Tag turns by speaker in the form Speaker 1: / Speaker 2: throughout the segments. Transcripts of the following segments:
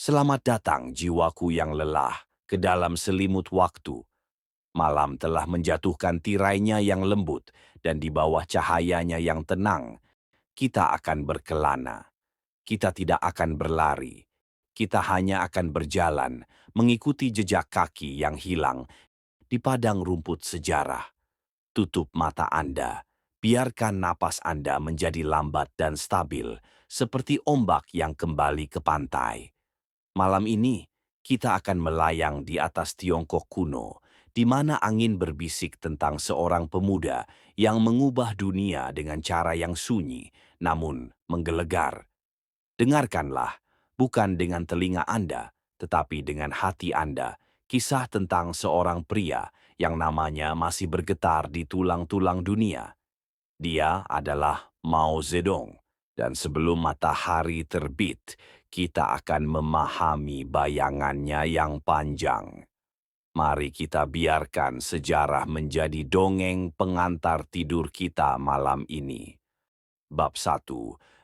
Speaker 1: Selamat datang jiwaku yang lelah ke dalam selimut waktu. Malam telah menjatuhkan tirainya yang lembut dan di bawah cahayanya yang tenang, kita akan berkelana. Kita tidak akan berlari. Kita hanya akan berjalan, mengikuti jejak kaki yang hilang di padang rumput sejarah. Tutup mata Anda. Biarkan napas Anda menjadi lambat dan stabil, seperti ombak yang kembali ke pantai. Malam ini, kita akan melayang di atas Tiongkok kuno, di mana angin berbisik tentang seorang pemuda yang mengubah dunia dengan cara yang sunyi, namun menggelegar. Dengarkanlah, bukan dengan telinga Anda, tetapi dengan hati Anda, kisah tentang seorang pria yang namanya masih bergetar di tulang-tulang dunia. Dia adalah Mao Zedong, dan sebelum matahari terbit, kita akan memahami bayangannya yang panjang. Mari kita biarkan sejarah menjadi dongeng pengantar tidur kita malam ini. Bab 1.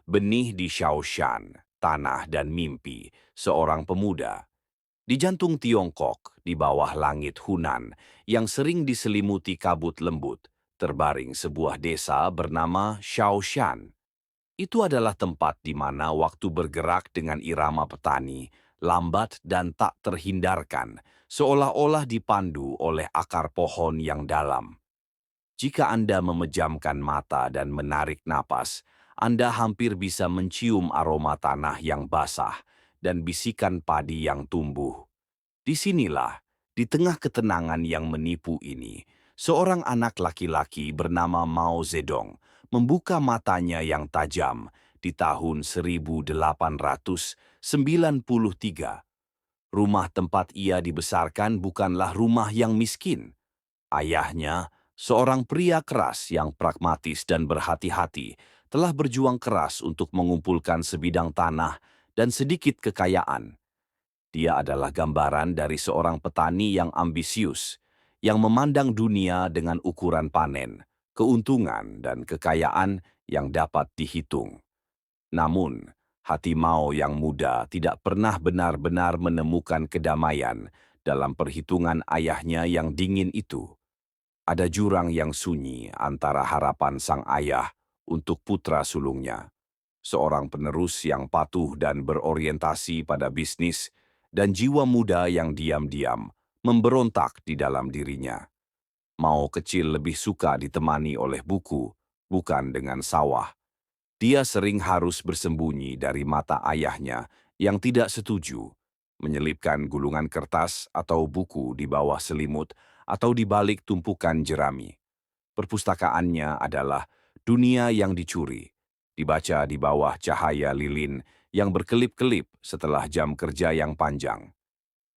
Speaker 1: Benih di Shaoshan, Tanah dan Mimpi, seorang pemuda. Di jantung Tiongkok, di bawah langit Hunan, yang sering diselimuti kabut lembut, terbaring sebuah desa bernama Shaoshan. Itu adalah tempat di mana waktu bergerak dengan irama petani, lambat dan tak terhindarkan, seolah-olah dipandu oleh akar pohon yang dalam. Jika Anda memejamkan mata dan menarik napas, Anda hampir bisa mencium aroma tanah yang basah dan bisikan padi yang tumbuh. Disinilah, di tengah ketenangan yang menipu ini, seorang anak laki-laki bernama Mao Zedong membuka matanya yang tajam di tahun 1893. Rumah tempat ia dibesarkan bukanlah rumah yang miskin. Ayahnya, seorang pria keras yang pragmatis dan berhati-hati, telah berjuang keras untuk mengumpulkan sebidang tanah dan sedikit kekayaan. Dia adalah gambaran dari seorang petani yang ambisius, yang memandang dunia dengan ukuran panen, keuntungan, dan kekayaan yang dapat dihitung. Namun, hati Mao yang muda tidak pernah benar-benar menemukan kedamaian dalam perhitungan ayahnya yang dingin itu. Ada jurang yang sunyi antara harapan sang ayah untuk putra sulungnya, seorang penerus yang patuh dan berorientasi pada bisnis, dan jiwa muda yang diam-diam memberontak di dalam dirinya. Mao kecil lebih suka ditemani oleh buku, bukan dengan sawah. Dia sering harus bersembunyi dari mata ayahnya yang tidak setuju, menyelipkan gulungan kertas atau buku di bawah selimut atau di balik tumpukan jerami. Perpustakaannya adalah dunia yang dicuri, dibaca di bawah cahaya lilin yang berkelip-kelip setelah jam kerja yang panjang.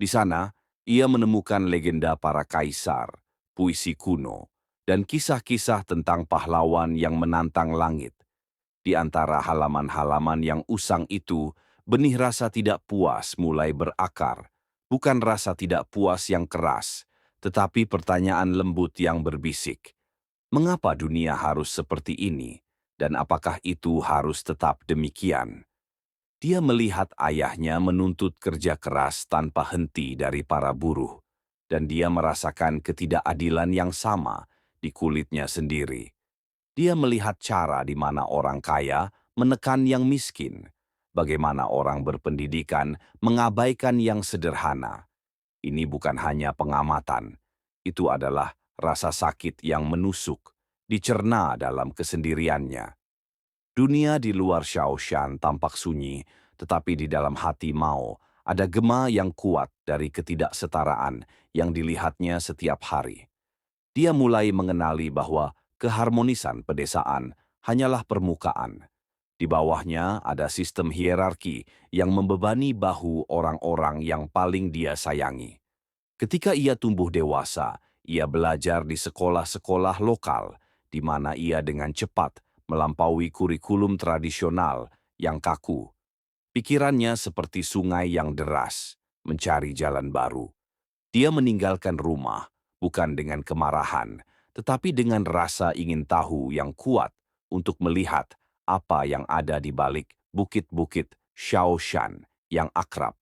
Speaker 1: Di sana, ia menemukan legenda para kaisar, puisi kuno, dan kisah-kisah tentang pahlawan yang menantang langit. Di antara halaman-halaman yang usang itu, benih rasa tidak puas mulai berakar. Bukan rasa tidak puas yang keras, tetapi pertanyaan lembut yang berbisik. Mengapa dunia harus seperti ini? Dan apakah itu harus tetap demikian? Dia melihat ayahnya menuntut kerja keras tanpa henti dari para buruh, dan dia merasakan ketidakadilan yang sama di kulitnya sendiri. Dia melihat cara di mana orang kaya menekan yang miskin, bagaimana orang berpendidikan mengabaikan yang sederhana. Ini bukan hanya pengamatan, itu adalah rasa sakit yang menusuk, dicerna dalam kesendiriannya. Dunia di luar Shaoshan tampak sunyi, tetapi di dalam hati Mao ada gema yang kuat dari ketidaksetaraan yang dilihatnya setiap hari. Dia mulai mengenali bahwa keharmonisan pedesaan hanyalah permukaan. Di bawahnya ada sistem hierarki yang membebani bahu orang-orang yang paling dia sayangi. Ketika ia tumbuh dewasa, ia belajar di sekolah-sekolah lokal, di mana ia dengan cepat melampaui kurikulum tradisional yang kaku. Pikirannya seperti sungai yang deras, mencari jalan baru. Dia meninggalkan rumah, bukan dengan kemarahan, tetapi dengan rasa ingin tahu yang kuat untuk melihat apa yang ada di balik bukit-bukit Shaoshan yang akrab.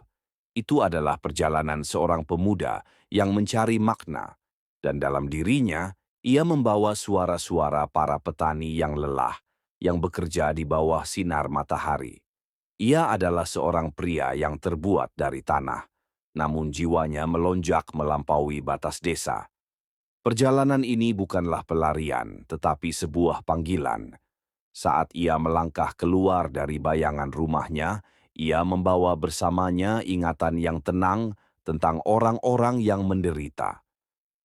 Speaker 1: Itu adalah perjalanan seorang pemuda yang mencari makna, dan dalam dirinya ia membawa suara-suara para petani yang lelah, yang bekerja di bawah sinar matahari. Ia adalah seorang pria yang terbuat dari tanah, namun jiwanya melonjak melampaui batas desa. Perjalanan ini bukanlah pelarian, tetapi sebuah panggilan. Saat ia melangkah keluar dari bayangan rumahnya, ia membawa bersamanya ingatan yang tenang tentang orang-orang yang menderita.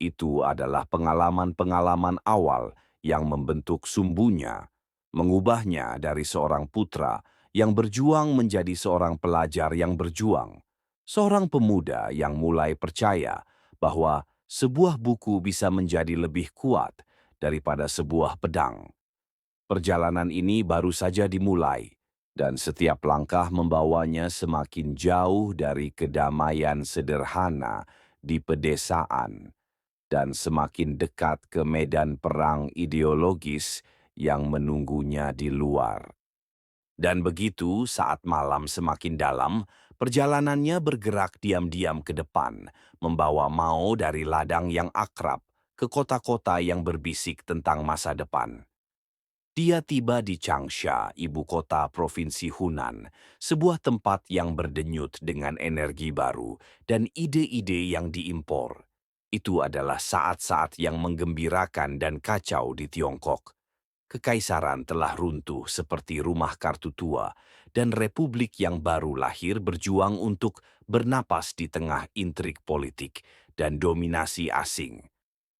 Speaker 1: Itu adalah pengalaman-pengalaman awal yang membentuk sumbunya, mengubahnya dari seorang putra yang berjuang menjadi seorang pelajar yang berjuang, seorang pemuda yang mulai percaya bahwa sebuah buku bisa menjadi lebih kuat daripada sebuah pedang. Perjalanan ini baru saja dimulai, dan setiap langkah membawanya semakin jauh dari kedamaian sederhana di pedesaan dan semakin dekat ke medan perang ideologis yang menunggunya di luar. Dan begitu saat malam semakin dalam, perjalanannya bergerak diam-diam ke depan, membawa Mao dari ladang yang akrab ke kota-kota yang berbisik tentang masa depan. Dia tiba di Changsha, ibu kota provinsi Hunan, sebuah tempat yang berdenyut dengan energi baru dan ide-ide yang diimpor. Itu adalah saat-saat yang menggembirakan dan kacau di Tiongkok. Kekaisaran telah runtuh seperti rumah kartu tua, dan republik yang baru lahir berjuang untuk bernapas di tengah intrik politik dan dominasi asing.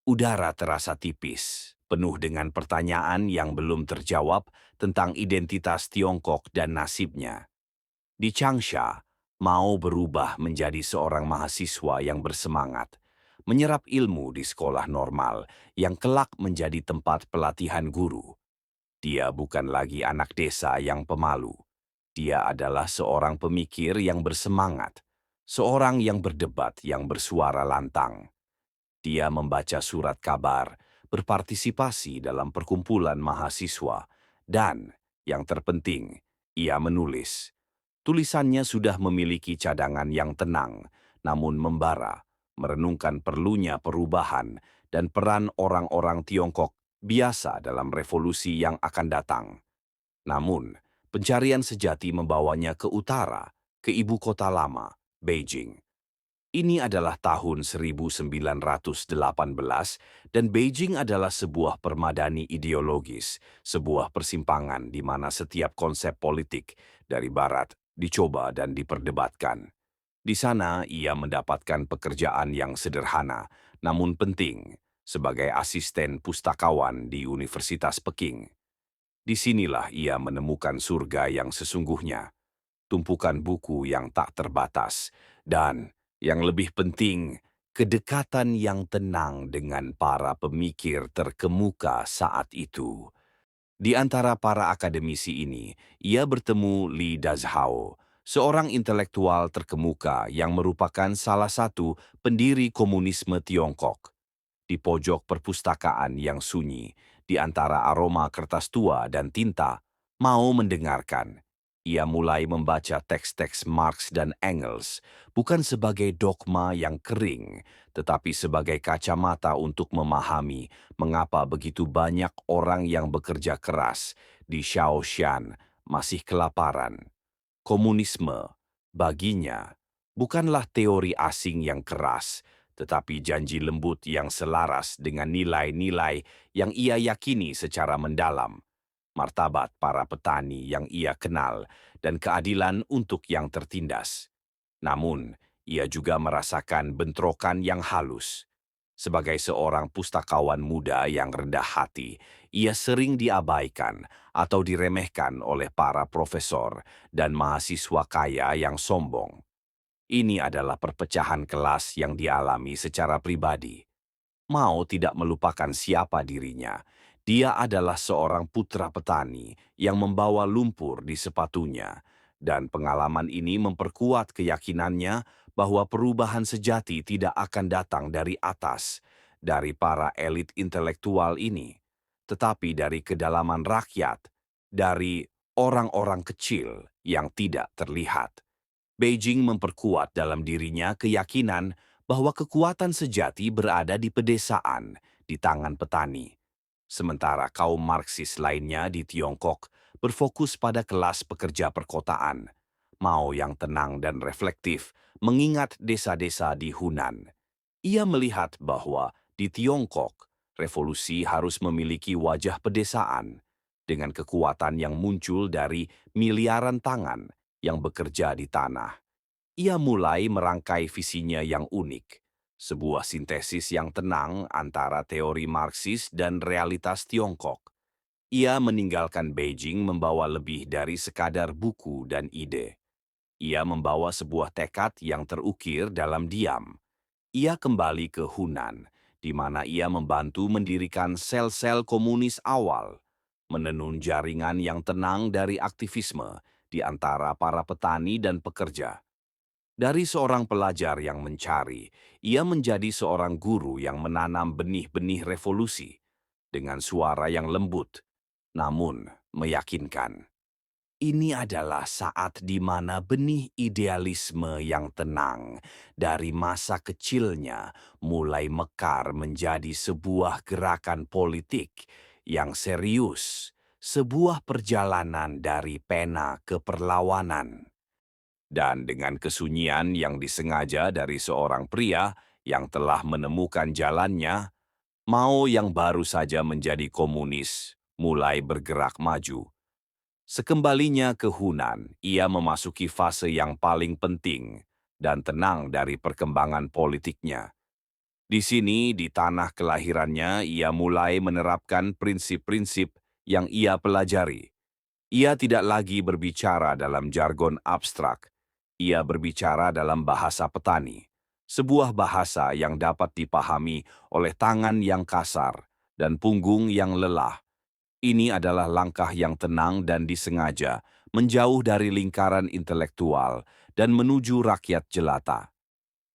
Speaker 1: Udara terasa tipis, penuh dengan pertanyaan yang belum terjawab tentang identitas Tiongkok dan nasibnya. Di Changsha, Mao berubah menjadi seorang mahasiswa yang bersemangat, menyerap ilmu di sekolah normal yang kelak menjadi tempat pelatihan guru. Dia bukan lagi anak desa yang pemalu. Dia adalah seorang pemikir yang bersemangat, seorang yang berdebat yang bersuara lantang. Dia membaca surat kabar, berpartisipasi dalam perkumpulan mahasiswa, dan, yang terpenting, ia menulis. Tulisannya sudah memiliki cadangan yang tenang, namun membara, merenungkan perlunya perubahan dan peran orang-orang Tiongkok biasa dalam revolusi yang akan datang. Namun, pencarian sejati membawanya ke utara, ke ibu kota lama, Beijing. Ini adalah tahun 1918 dan Beijing adalah sebuah permadani ideologis, sebuah persimpangan di mana setiap konsep politik dari barat dicoba dan diperdebatkan. Di sana ia mendapatkan pekerjaan yang sederhana namun penting sebagai asisten pustakawan di Universitas Peking. Disinilah ia menemukan surga yang sesungguhnya, tumpukan buku yang tak terbatas, dan, yang lebih penting, kedekatan yang tenang dengan para pemikir terkemuka saat itu. Di antara para akademisi ini, ia bertemu Li Dazhao, seorang intelektual terkemuka yang merupakan salah satu pendiri komunisme Tiongkok. Di pojok perpustakaan yang sunyi, di antara aroma kertas tua dan tinta, Mao mendengarkan. Ia mulai membaca teks-teks Marx dan Engels, bukan sebagai dogma yang kering, tetapi sebagai kacamata untuk memahami mengapa begitu banyak orang yang bekerja keras di Shaoshan masih kelaparan. Komunisme, baginya, bukanlah teori asing yang keras, tetapi janji lembut yang selaras dengan nilai-nilai yang ia yakini secara mendalam, martabat para petani yang ia kenal, dan keadilan untuk yang tertindas. Namun, ia juga merasakan bentrokan yang halus. Sebagai seorang pustakawan muda yang rendah hati, ia sering diabaikan atau diremehkan oleh para profesor dan mahasiswa kaya yang sombong. Ini adalah perpecahan kelas yang dialami secara pribadi. Mao tidak melupakan siapa dirinya. Dia adalah seorang putra petani yang membawa lumpur di sepatunya, dan pengalaman ini memperkuat keyakinannya bahwa perubahan sejati tidak akan datang dari atas, dari para elit intelektual ini, tetapi dari kedalaman rakyat, dari orang-orang kecil yang tidak terlihat. Beijing memperkuat dalam dirinya keyakinan bahwa kekuatan sejati berada di pedesaan, di tangan petani. Sementara kaum Marxis lainnya di Tiongkok berfokus pada kelas pekerja perkotaan. Mao yang tenang dan reflektif mengingat desa-desa di Hunan. Ia melihat bahwa di Tiongkok, revolusi harus memiliki wajah pedesaan dengan kekuatan yang muncul dari miliaran tangan yang bekerja di tanah. Ia mulai merangkai visinya yang unik, sebuah sintesis yang tenang antara teori Marxis dan realitas Tiongkok. Ia meninggalkan Beijing membawa lebih dari sekadar buku dan ide. Ia membawa sebuah tekad yang terukir dalam diam. Ia kembali ke Hunan, di mana ia membantu mendirikan sel-sel komunis awal, menenun jaringan yang tenang dari aktivisme di antara para petani dan pekerja. Dari seorang pelajar yang mencari, ia menjadi seorang guru yang menanam benih-benih revolusi dengan suara yang lembut, namun meyakinkan. Ini adalah saat di mana benih idealisme yang tenang dari masa kecilnya mulai mekar menjadi sebuah gerakan politik yang serius, sebuah perjalanan dari pena ke perlawanan. Dan dengan kesunyian yang disengaja dari seorang pria yang telah menemukan jalannya, Mao yang baru saja menjadi komunis mulai bergerak maju. Sekembalinya ke Hunan, ia memasuki fase yang paling penting dan tenang dari perkembangan politiknya. Di sini, di tanah kelahirannya, ia mulai menerapkan prinsip-prinsip yang ia pelajari. Ia tidak lagi berbicara dalam jargon abstrak. Ia berbicara dalam bahasa petani, sebuah bahasa yang dapat dipahami oleh tangan yang kasar dan punggung yang lelah. Ini adalah langkah yang tenang dan disengaja, menjauh dari lingkaran intelektual dan menuju rakyat jelata.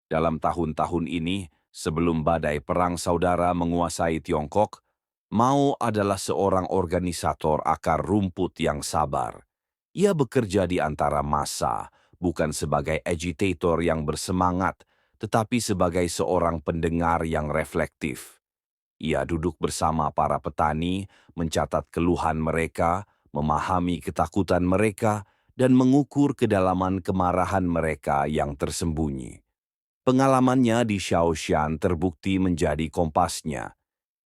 Speaker 1: Dalam tahun-tahun ini, sebelum badai perang saudara menguasai Tiongkok, Mao adalah seorang organisator akar rumput yang sabar. Ia bekerja di antara massa, bukan sebagai agitator yang bersemangat, tetapi sebagai seorang pendengar yang reflektif. Ia duduk bersama para petani, mencatat keluhan mereka, memahami ketakutan mereka, dan mengukur kedalaman kemarahan mereka yang tersembunyi. Pengalamannya di Shaoshan terbukti menjadi kompasnya.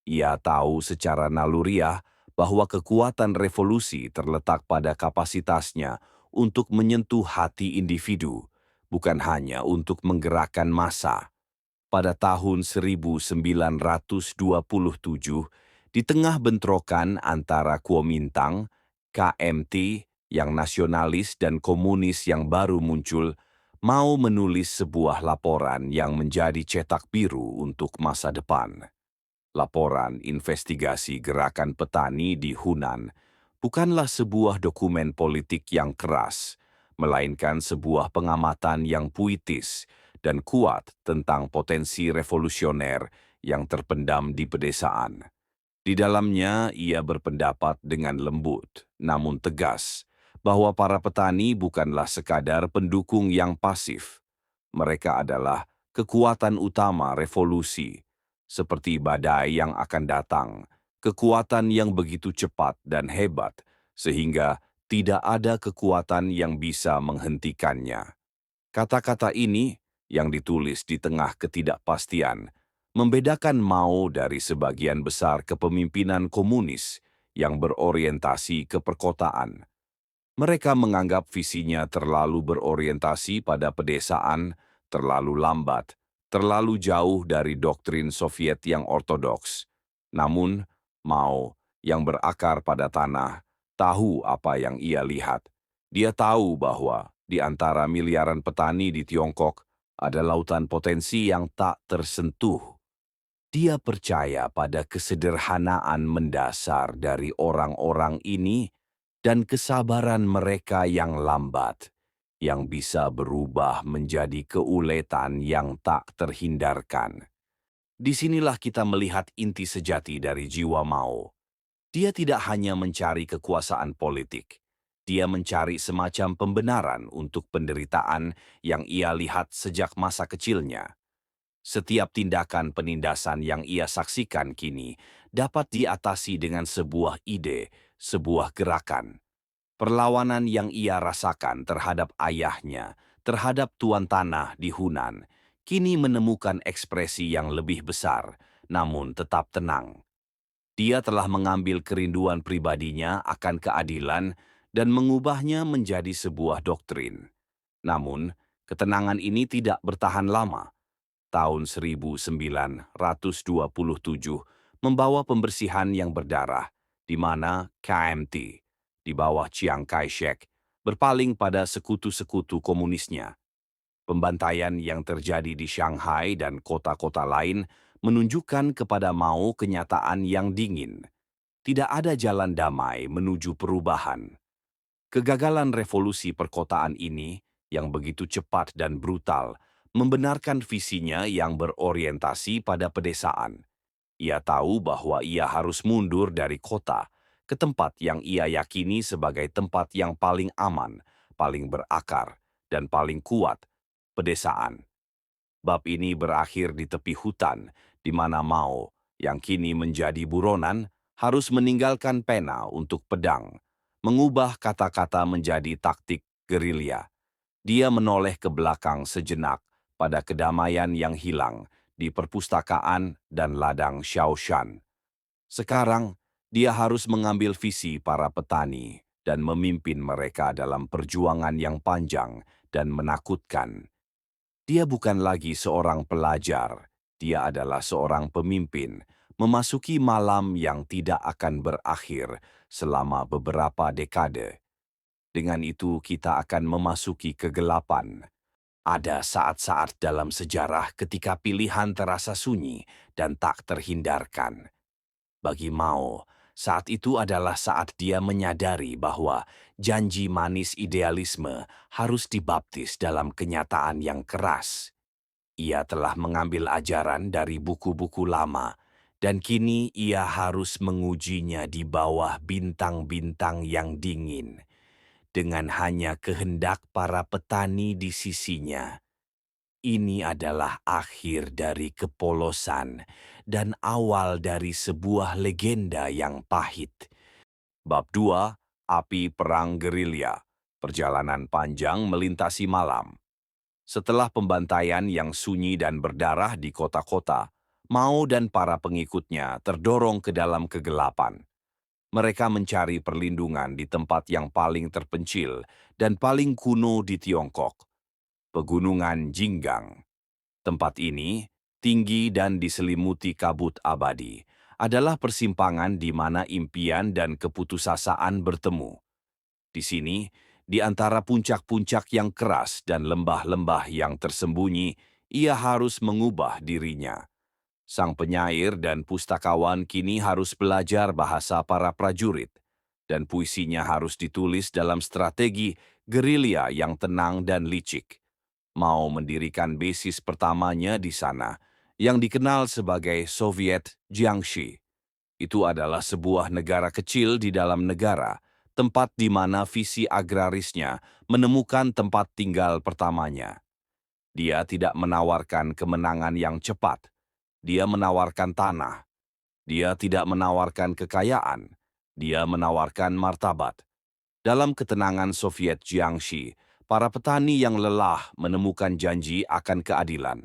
Speaker 1: Ia tahu secara naluriah bahwa kekuatan revolusi terletak pada kapasitasnya untuk menyentuh hati individu, bukan hanya untuk menggerakkan massa. Pada tahun 1927, di tengah bentrokan antara Kuomintang, KMT yang nasionalis dan komunis yang baru muncul, Mao menulis sebuah laporan yang menjadi cetak biru untuk masa depan. Laporan investigasi gerakan petani di Hunan bukanlah sebuah dokumen politik yang keras, melainkan sebuah pengamatan yang puitis dan kuat tentang potensi revolusioner yang terpendam di pedesaan. Di dalamnya, ia berpendapat dengan lembut, namun tegas, bahwa para petani bukanlah sekadar pendukung yang pasif. Mereka adalah kekuatan utama revolusi, seperti badai yang akan datang, kekuatan yang begitu cepat dan hebat, sehingga tidak ada kekuatan yang bisa menghentikannya. Kata-kata ini, yang ditulis di tengah ketidakpastian, membedakan Mao dari sebagian besar kepemimpinan komunis yang berorientasi ke perkotaan. Mereka menganggap visinya terlalu berorientasi pada pedesaan, terlalu lambat, terlalu jauh dari doktrin Soviet yang ortodoks. Namun, Mao, yang berakar pada tanah, tahu apa yang ia lihat. Dia tahu bahwa di antara miliaran petani di Tiongkok ada lautan potensi yang tak tersentuh. Dia percaya pada kesederhanaan mendasar dari orang-orang ini dan kesabaran mereka yang lambat, yang bisa berubah menjadi keuletan yang tak terhindarkan. Disinilah kita melihat inti sejati dari jiwa Mao. Dia tidak hanya mencari kekuasaan politik. Dia mencari semacam pembenaran untuk penderitaan yang ia lihat sejak masa kecilnya. Setiap tindakan penindasan yang ia saksikan kini dapat diatasi dengan sebuah ide, sebuah gerakan. Perlawanan yang ia rasakan terhadap ayahnya, terhadap tuan tanah di Hunan, kini menemukan ekspresi yang lebih besar, namun tetap tenang. Dia telah mengambil kerinduan pribadinya akan keadilan dan mengubahnya menjadi sebuah doktrin. Namun, ketenangan ini tidak bertahan lama. Tahun 1927 membawa pembersihan yang berdarah, di mana KMT, di bawah Chiang Kai-shek, berpaling pada sekutu-sekutu komunisnya. Pembantaian yang terjadi di Shanghai dan kota-kota lain menunjukkan kepada Mao kenyataan yang dingin. Tidak ada jalan damai menuju perubahan. Kegagalan revolusi perkotaan ini, yang begitu cepat dan brutal, membenarkan visinya yang berorientasi pada pedesaan. Ia tahu bahwa ia harus mundur dari kota ke tempat yang ia yakini sebagai tempat yang paling aman, paling berakar, dan paling kuat, pedesaan. Bab ini berakhir di tepi hutan, di mana Mao, yang kini menjadi buronan, harus meninggalkan pena untuk pedang, mengubah kata-kata menjadi taktik gerilya. Dia menoleh ke belakang sejenak pada kedamaian yang hilang di perpustakaan dan ladang Shaoshan. Sekarang, dia harus mengambil visi para petani dan memimpin mereka dalam perjuangan yang panjang dan menakutkan. Dia bukan lagi seorang pelajar, dia adalah seorang pemimpin, memasuki malam yang tidak akan berakhir selama beberapa dekade. Dengan itu kita akan memasuki kegelapan. Ada saat-saat dalam sejarah ketika pilihan terasa sunyi dan tak terhindarkan. Bagi Mao, saat itu adalah saat dia menyadari bahwa janji manis idealisme harus dibaptis dalam kenyataan yang keras. Ia telah mengambil ajaran dari buku-buku lama, dan kini ia harus mengujinya di bawah bintang-bintang yang dingin, dengan hanya kehendak para petani di sisinya. Ini adalah akhir dari kepolosan dan awal dari sebuah legenda yang pahit. Bab 2, Api Perang Gerilya, Perjalanan Panjang Melintasi Malam. Setelah pembantaian yang sunyi dan berdarah di kota-kota, Mao dan para pengikutnya terdorong ke dalam kegelapan. Mereka mencari perlindungan di tempat yang paling terpencil dan paling kuno di Tiongkok, Pegunungan Jinggang. Tempat ini, tinggi dan diselimuti kabut abadi, adalah persimpangan di mana impian dan keputusasaan bertemu. Di sini, di antara puncak-puncak yang keras dan lembah-lembah yang tersembunyi, ia harus mengubah dirinya. Sang penyair dan pustakawan kini harus belajar bahasa para prajurit, dan puisinya harus ditulis dalam strategi gerilya yang tenang dan licik. Mau mendirikan basis pertamanya di sana, yang dikenal sebagai Soviet Jiangxi. Itu adalah sebuah negara kecil di dalam negara, tempat di mana visi agrarisnya menemukan tempat tinggal pertamanya. Dia tidak menawarkan kemenangan yang cepat. Dia menawarkan tanah. Dia tidak menawarkan kekayaan. Dia menawarkan martabat. Dalam ketenangan Soviet Jiangxi, para petani yang lelah menemukan janji akan keadilan.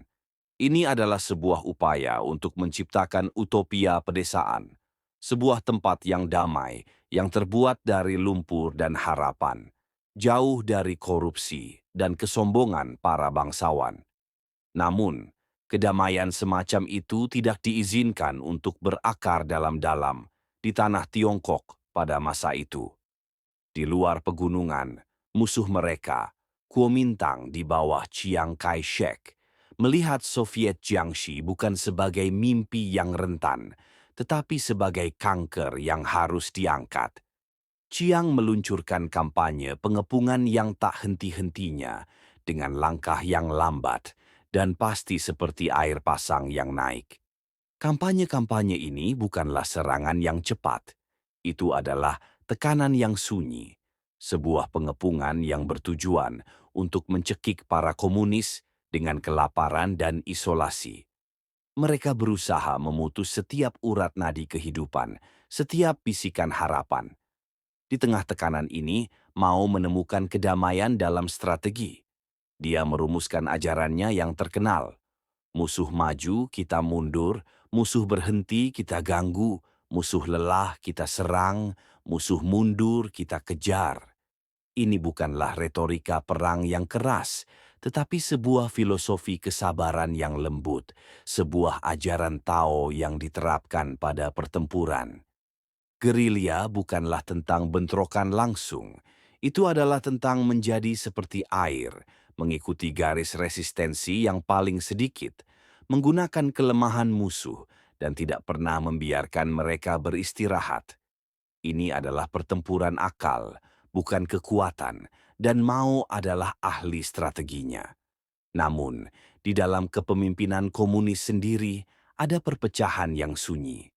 Speaker 1: Ini adalah sebuah upaya untuk menciptakan utopia pedesaan, sebuah tempat yang damai, yang terbuat dari lumpur dan harapan, jauh dari korupsi dan kesombongan para bangsawan. Namun, kedamaian semacam itu tidak diizinkan untuk berakar dalam-dalam di tanah Tiongkok pada masa itu. Di luar pegunungan, musuh mereka, Kuomintang di bawah Chiang Kai-shek, melihat Soviet Jiangxi bukan sebagai mimpi yang rentan, tetapi sebagai kanker yang harus diangkat. Chiang meluncurkan kampanye pengepungan yang tak henti-hentinya dengan langkah yang lambat dan pasti seperti air pasang yang naik. Kampanye-kampanye ini bukanlah serangan yang cepat. Itu adalah tekanan yang sunyi. sebuah pengepungan yang bertujuan untuk mencekik para komunis dengan kelaparan dan isolasi. Mereka berusaha memutus setiap urat nadi kehidupan, setiap bisikan harapan. Di tengah tekanan ini, Mao menemukan kedamaian dalam strategi. Dia merumuskan ajarannya yang terkenal. Musuh maju, kita mundur. Musuh berhenti, kita ganggu. Musuh lelah, kita serang. Musuh mundur, kita kejar. Ini bukanlah retorika perang yang keras, tetapi sebuah filosofi kesabaran yang lembut, sebuah ajaran Tao yang diterapkan pada pertempuran. Gerilya bukanlah tentang bentrokan langsung. Itu adalah tentang menjadi seperti air, mengikuti garis resistensi yang paling sedikit, menggunakan kelemahan musuh, dan tidak pernah membiarkan mereka beristirahat. Ini adalah pertempuran akal, bukan kekuatan, dan Mao adalah ahli strateginya. Namun, di dalam kepemimpinan komunis sendiri, ada perpecahan yang sunyi.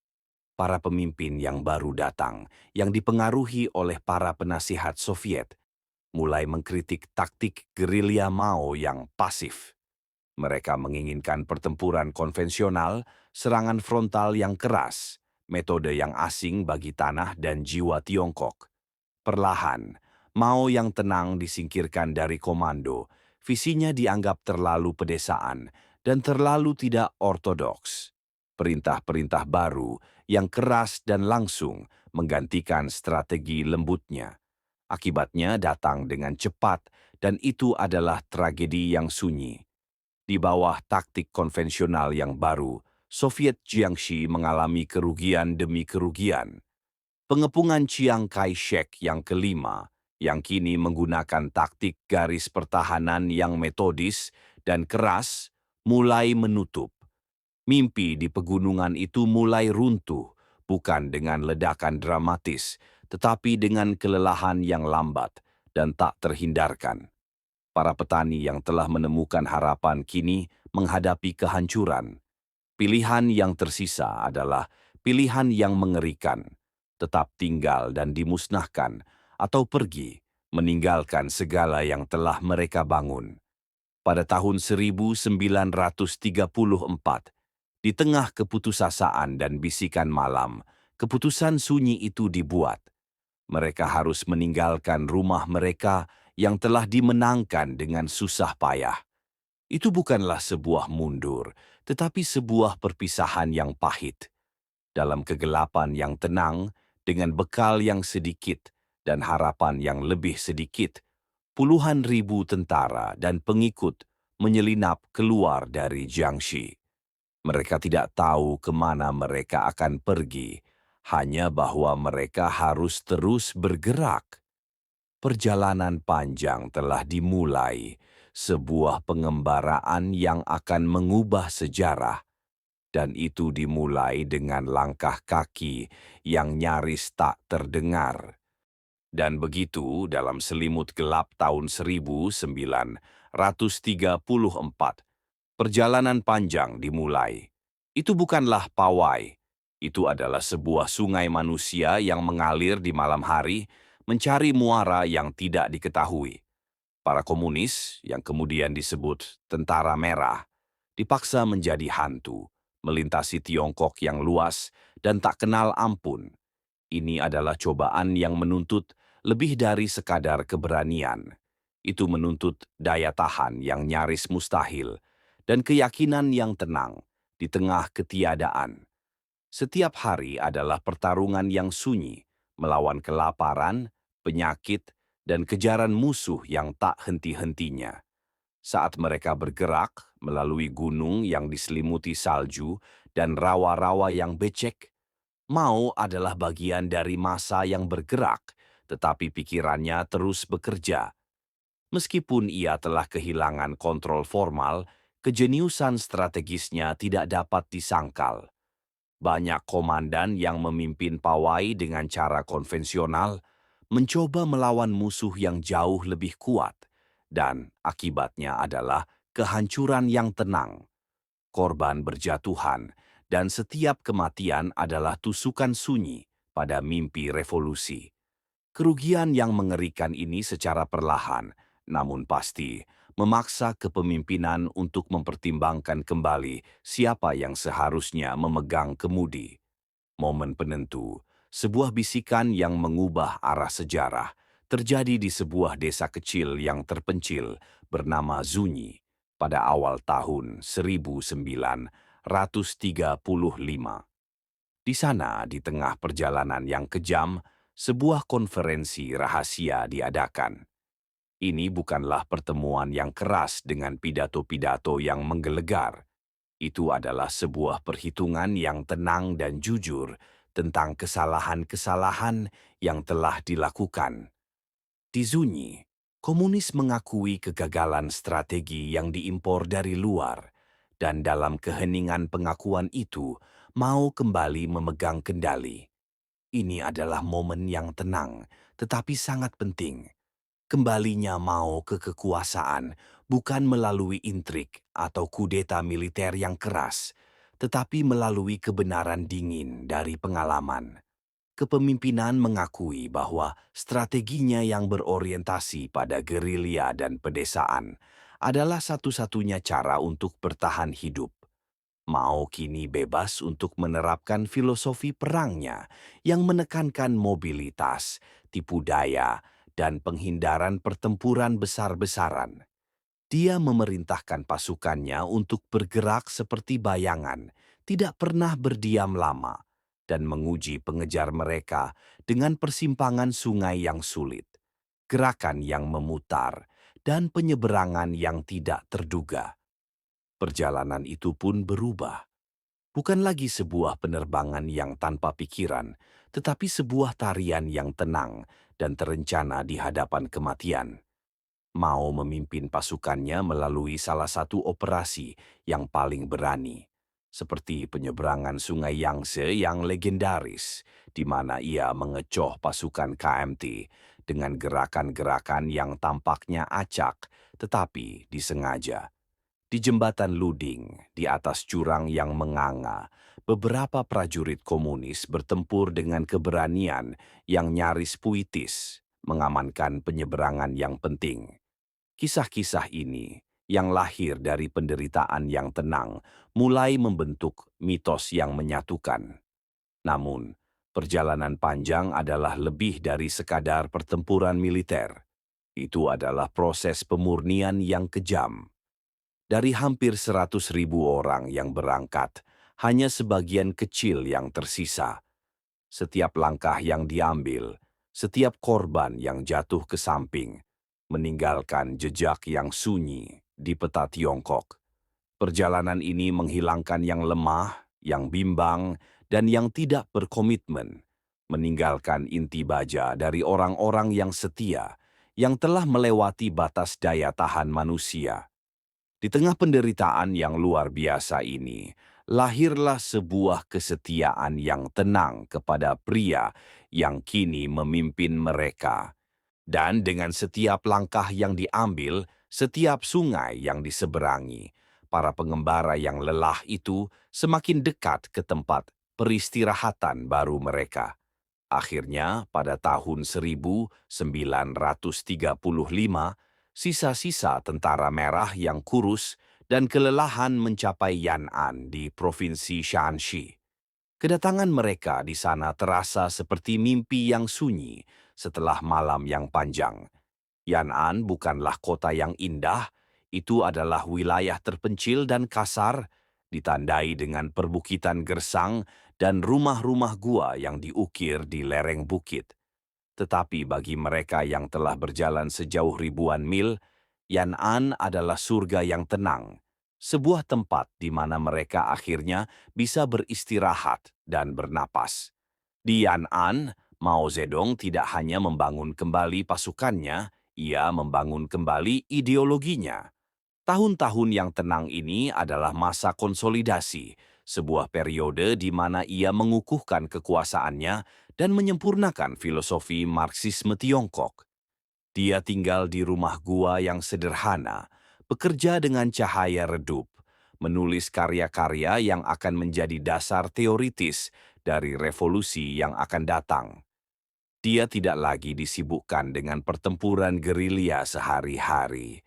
Speaker 1: Para pemimpin yang baru datang, yang dipengaruhi oleh para penasihat Soviet, mulai mengkritik taktik gerilya Mao yang pasif. Mereka menginginkan pertempuran konvensional, serangan frontal yang keras, metode yang asing bagi tanah dan jiwa Tiongkok. Perlahan, Mao yang tenang disingkirkan dari komando, visinya dianggap terlalu pedesaan dan terlalu tidak ortodoks. Perintah-perintah baru yang keras dan langsung menggantikan strategi lembutnya. Akibatnya datang dengan cepat dan itu adalah tragedi yang sunyi. Di bawah taktik konvensional yang baru, Soviet Jiangxi mengalami kerugian demi kerugian. Pengepungan Chiang Kai-shek yang kelima, yang kini menggunakan taktik garis pertahanan yang metodis dan keras, mulai menutup. Mimpi di pegunungan itu mulai runtuh, bukan dengan ledakan dramatis, tetapi dengan kelelahan yang lambat dan tak terhindarkan. Para petani yang telah menemukan harapan kini menghadapi kehancuran. Pilihan yang tersisa adalah pilihan yang mengerikan, tetap tinggal dan dimusnahkan, atau pergi, meninggalkan segala yang telah mereka bangun. Pada tahun 1934, di tengah keputusasaan dan bisikan malam, keputusan sunyi itu dibuat. Mereka harus meninggalkan rumah mereka yang telah dimenangkan dengan susah payah. Itu bukanlah sebuah mundur, tetapi sebuah perpisahan yang pahit. Dalam kegelapan yang tenang, dengan bekal yang sedikit dan harapan yang lebih sedikit, puluhan ribu tentara dan pengikut menyelinap keluar dari Jiangxi. Mereka tidak tahu kemana mereka akan pergi, hanya bahwa mereka harus terus bergerak. Perjalanan panjang telah dimulai, sebuah pengembaraan yang akan mengubah sejarah, dan itu dimulai dengan langkah kaki yang nyaris tak terdengar. Dan begitu dalam selimut gelap tahun 1934, perjalanan panjang dimulai. Itu bukanlah pawai, itu adalah sebuah sungai manusia yang mengalir di malam hari, mencari muara yang tidak diketahui. Para komunis, yang kemudian disebut Tentara Merah, dipaksa menjadi hantu, melintasi Tiongkok yang luas dan tak kenal ampun. Ini adalah cobaan yang menuntut lebih dari sekadar keberanian. Itu menuntut daya tahan yang nyaris mustahil dan keyakinan yang tenang di tengah ketiadaan. Setiap hari adalah pertarungan yang sunyi, melawan kelaparan, penyakit, dan kejaran musuh yang tak henti-hentinya. Saat mereka bergerak melalui gunung yang diselimuti salju dan rawa-rawa yang becek, Mao adalah bagian dari massa yang bergerak, tetapi pikirannya terus bekerja. Meskipun ia telah kehilangan kontrol formal, kejeniusan strategisnya tidak dapat disangkal. Banyak komandan yang memimpin pawai dengan cara konvensional mencoba melawan musuh yang jauh lebih kuat, dan akibatnya adalah kehancuran yang tenang. Korban berjatuhan, dan setiap kematian adalah tusukan sunyi pada mimpi revolusi. Kerugian yang mengerikan ini secara perlahan, namun pasti, memaksa kepemimpinan untuk mempertimbangkan kembali siapa yang seharusnya memegang kemudi. Momen penentu, sebuah bisikan yang mengubah arah sejarah, terjadi di sebuah desa kecil yang terpencil bernama Zunyi pada awal tahun 1935. Di sana, di tengah perjalanan yang kejam, sebuah konferensi rahasia diadakan. Ini bukanlah pertemuan yang keras dengan pidato-pidato yang menggelegar. Itu adalah sebuah perhitungan yang tenang dan jujur tentang kesalahan-kesalahan yang telah dilakukan. Di Zunyi, komunis mengakui kegagalan strategi yang diimpor dari luar, dan dalam keheningan pengakuan itu mau kembali memegang kendali. Ini adalah momen yang tenang, tetapi sangat penting. Kembalinya Mao ke kekuasaan bukan melalui intrik atau kudeta militer yang keras, tetapi melalui kebenaran dingin dari pengalaman. Kepemimpinan mengakui bahwa strateginya yang berorientasi pada gerilya dan pedesaan adalah satu-satunya cara untuk bertahan hidup. Mao kini bebas untuk menerapkan filosofi perangnya yang menekankan mobilitas, tipu daya, dan penghindaran pertempuran besar-besaran. Dia memerintahkan pasukannya untuk bergerak seperti bayangan, tidak pernah berdiam lama, dan menguji pengejar mereka dengan persimpangan sungai yang sulit, gerakan yang memutar, dan penyeberangan yang tidak terduga. Perjalanan itu pun berubah. Bukan lagi sebuah penerbangan yang tanpa pikiran, tetapi sebuah tarian yang tenang dan terencana di hadapan kematian. Mao memimpin pasukannya melalui salah satu operasi yang paling berani, seperti penyeberangan Sungai Yangtze yang legendaris, di mana ia mengecoh pasukan KMT dengan gerakan-gerakan yang tampaknya acak tetapi disengaja. Di jembatan Luding, di atas jurang yang menganga, beberapa prajurit komunis bertempur dengan keberanian yang nyaris puitis, mengamankan penyeberangan yang penting. Kisah-kisah ini, yang lahir dari penderitaan yang tenang, mulai membentuk mitos yang menyatukan. Namun, perjalanan panjang adalah lebih dari sekadar pertempuran militer. Itu adalah proses pemurnian yang kejam. Dari hampir 100.000 orang yang berangkat, hanya sebagian kecil yang tersisa. Setiap langkah yang diambil, setiap korban yang jatuh ke samping, meninggalkan jejak yang sunyi di peta Tiongkok. Perjalanan ini menghilangkan yang lemah, yang bimbang, dan yang tidak berkomitmen, meninggalkan inti baja dari orang-orang yang setia, yang telah melewati batas daya tahan manusia. Di tengah penderitaan yang luar biasa ini, lahirlah sebuah kesetiaan yang tenang kepada pria yang kini memimpin mereka. Dan dengan setiap langkah yang diambil, setiap sungai yang diseberangi, para pengembara yang lelah itu semakin dekat ke tempat peristirahatan baru mereka. Akhirnya, pada tahun 1935, sisa-sisa tentara merah yang kurus dan kelelahan mencapai Yan'an di Provinsi Shanxi. Kedatangan mereka di sana terasa seperti mimpi yang sunyi setelah malam yang panjang. Yan'an bukanlah kota yang indah, itu adalah wilayah terpencil dan kasar, ditandai dengan perbukitan gersang dan rumah-rumah gua yang diukir di lereng bukit. Tetapi bagi mereka yang telah berjalan sejauh ribuan mil, Yan'an adalah surga yang tenang, sebuah tempat di mana mereka akhirnya bisa beristirahat dan bernapas. Di Yan'an, Mao Zedong tidak hanya membangun kembali pasukannya, ia membangun kembali ideologinya. Tahun-tahun yang tenang ini adalah masa konsolidasi, sebuah periode di mana ia mengukuhkan kekuasaannya dan menyempurnakan filosofi Marxisme Tiongkok. Dia tinggal di rumah gua yang sederhana, bekerja dengan cahaya redup, menulis karya-karya yang akan menjadi dasar teoritis dari revolusi yang akan datang. Dia tidak lagi disibukkan dengan pertempuran gerilya sehari-hari.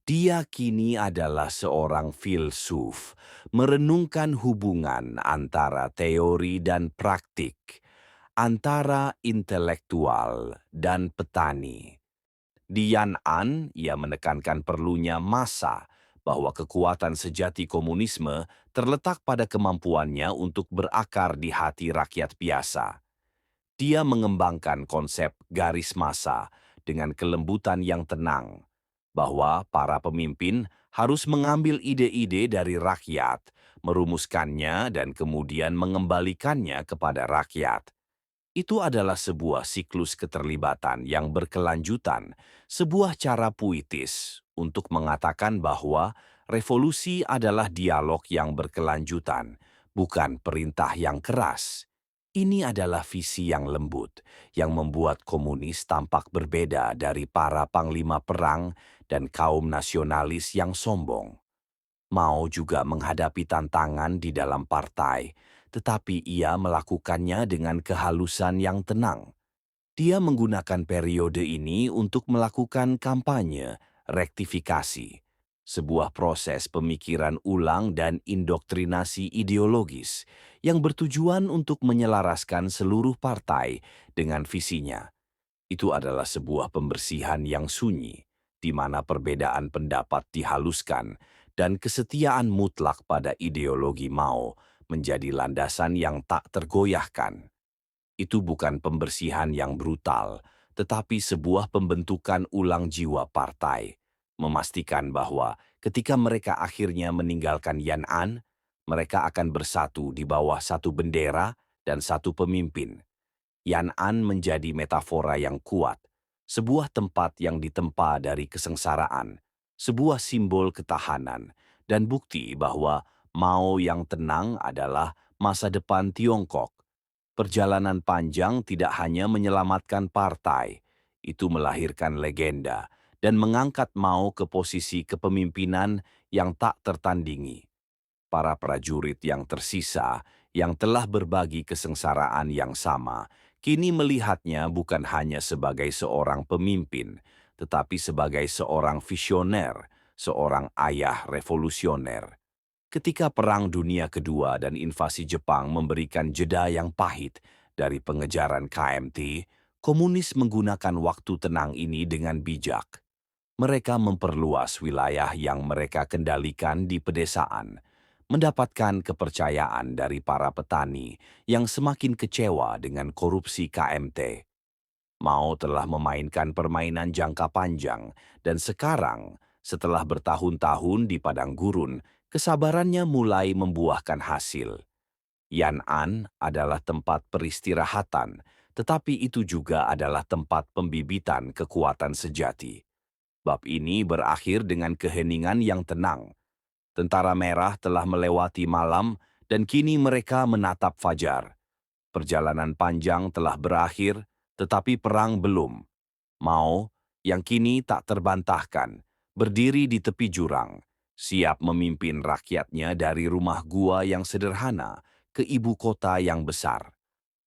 Speaker 1: Dia kini adalah seorang filsuf, merenungkan hubungan antara teori dan praktik, antara intelektual dan petani. Di Yan'an, ia menekankan perlunya masa bahwa kekuatan sejati komunisme terletak pada kemampuannya untuk berakar di hati rakyat biasa. Dia mengembangkan konsep garis massa dengan kelembutan yang tenang, bahwa para pemimpin harus mengambil ide-ide dari rakyat, merumuskannya dan kemudian mengembalikannya kepada rakyat. Itu adalah sebuah siklus keterlibatan yang berkelanjutan, sebuah cara puitis untuk mengatakan bahwa revolusi adalah dialog yang berkelanjutan, bukan perintah yang keras. Ini adalah visi yang lembut, yang membuat komunis tampak berbeda dari para panglima perang dan kaum nasionalis yang sombong. Mao juga menghadapi tantangan di dalam partai, tetapi ia melakukannya dengan kehalusan yang tenang. Dia menggunakan periode ini untuk melakukan kampanye, rektifikasi, sebuah proses pemikiran ulang dan indoktrinasi ideologis yang bertujuan untuk menyelaraskan seluruh partai dengan visinya. Itu adalah sebuah pembersihan yang sunyi, di mana perbedaan pendapat dihaluskan dan kesetiaan mutlak pada ideologi Mao menjadi landasan yang tak tergoyahkan. Itu bukan pembersihan yang brutal, tetapi sebuah pembentukan ulang jiwa partai, memastikan bahwa ketika mereka akhirnya meninggalkan Yan'an, mereka akan bersatu di bawah satu bendera dan satu pemimpin. Yan'an menjadi metafora yang kuat, sebuah tempat yang ditempa dari kesengsaraan, sebuah simbol ketahanan, dan bukti bahwa Mao yang tenang adalah masa depan Tiongkok. Perjalanan panjang tidak hanya menyelamatkan partai, itu melahirkan legenda dan mengangkat Mao ke posisi kepemimpinan yang tak tertandingi. Para prajurit yang tersisa, yang telah berbagi kesengsaraan yang sama, kini melihatnya bukan hanya sebagai seorang pemimpin, tetapi sebagai seorang visioner, seorang ayah revolusioner. Ketika Perang Dunia Kedua dan invasi Jepang memberikan jeda yang pahit dari pengejaran KMT, komunis menggunakan waktu tenang ini dengan bijak. Mereka memperluas wilayah yang mereka kendalikan di pedesaan, mendapatkan kepercayaan dari para petani yang semakin kecewa dengan korupsi KMT. Mao telah memainkan permainan jangka panjang, dan sekarang, setelah bertahun-tahun di padang gurun, kesabarannya mulai membuahkan hasil. Yan'an adalah tempat peristirahatan, tetapi itu juga adalah tempat pembibitan kekuatan sejati. Bab ini berakhir dengan keheningan yang tenang. Tentara Merah telah melewati malam dan kini mereka menatap fajar. Perjalanan panjang telah berakhir, tetapi perang belum. Mao, yang kini tak terbantahkan, berdiri di tepi jurang, siap memimpin rakyatnya dari rumah gua yang sederhana ke ibu kota yang besar.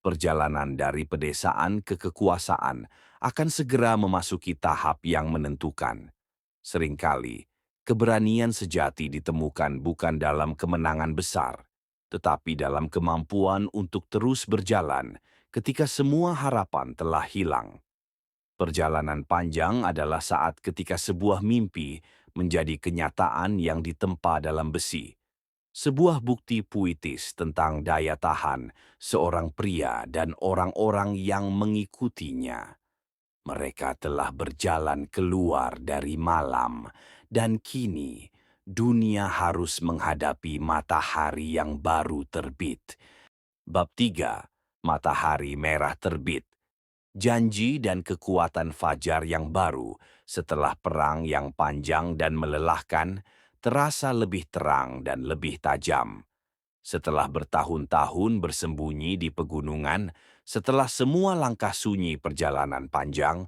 Speaker 1: Perjalanan dari pedesaan ke kekuasaan akan segera memasuki tahap yang menentukan. Seringkali, keberanian sejati ditemukan bukan dalam kemenangan besar, tetapi dalam kemampuan untuk terus berjalan ketika semua harapan telah hilang. Perjalanan panjang adalah saat ketika sebuah mimpi menjadi kenyataan yang ditempa dalam besi. Sebuah bukti puitis tentang daya tahan seorang pria dan orang-orang yang mengikutinya. Mereka telah berjalan keluar dari malam, dan kini dunia harus menghadapi matahari yang baru terbit. Bab 3. Matahari merah terbit. Janji dan kekuatan fajar yang baru setelah perang yang panjang dan melelahkan terasa lebih terang dan lebih tajam. Setelah bertahun-tahun bersembunyi di pegunungan, setelah semua langkah sunyi perjalanan panjang,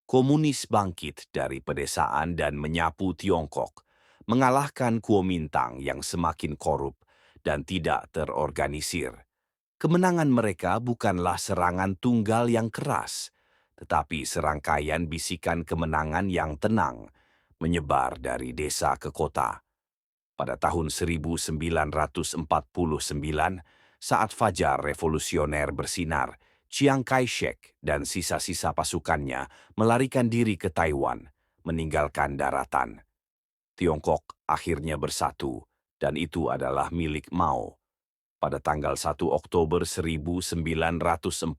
Speaker 1: komunis bangkit dari pedesaan dan menyapu Tiongkok, mengalahkan Kuomintang yang semakin korup dan tidak terorganisir. Kemenangan mereka bukanlah serangan tunggal yang keras, tetapi serangkaian bisikan kemenangan yang tenang menyebar dari desa ke kota. Pada tahun 1949, saat fajar revolusioner bersinar, Chiang Kai-shek dan sisa-sisa pasukannya melarikan diri ke Taiwan, meninggalkan daratan. Tiongkok akhirnya bersatu, dan itu adalah milik Mao. Pada tanggal 1 Oktober 1949,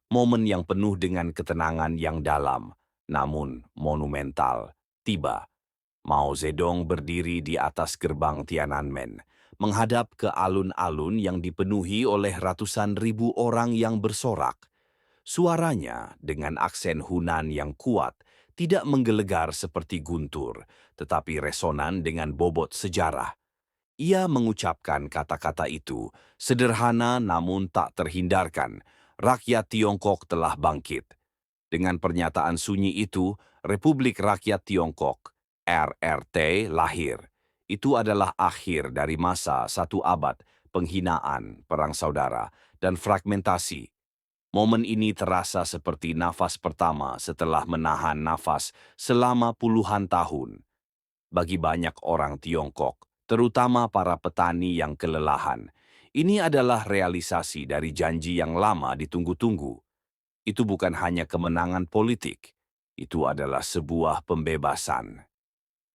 Speaker 1: momen yang penuh dengan ketenangan yang dalam, namun monumental, tiba. Mao Zedong berdiri di atas gerbang Tiananmen, menghadap ke alun-alun yang dipenuhi oleh ratusan ribu orang yang bersorak. Suaranya dengan aksen Hunan yang kuat tidak menggelegar seperti guntur, tetapi resonan dengan bobot sejarah. Ia mengucapkan kata-kata itu, sederhana namun tak terhindarkan. Rakyat Tiongkok telah bangkit. Dengan pernyataan sunyi itu, Republik Rakyat Tiongkok, RRT, lahir. Itu adalah akhir dari masa 1 abad penghinaan, perang saudara, dan fragmentasi. Momen ini terasa seperti nafas pertama setelah menahan nafas selama puluhan tahun. Bagi banyak orang Tiongkok, terutama para petani yang kelelahan, ini adalah realisasi dari janji yang lama ditunggu-tunggu. Itu bukan hanya kemenangan politik, itu adalah sebuah pembebasan.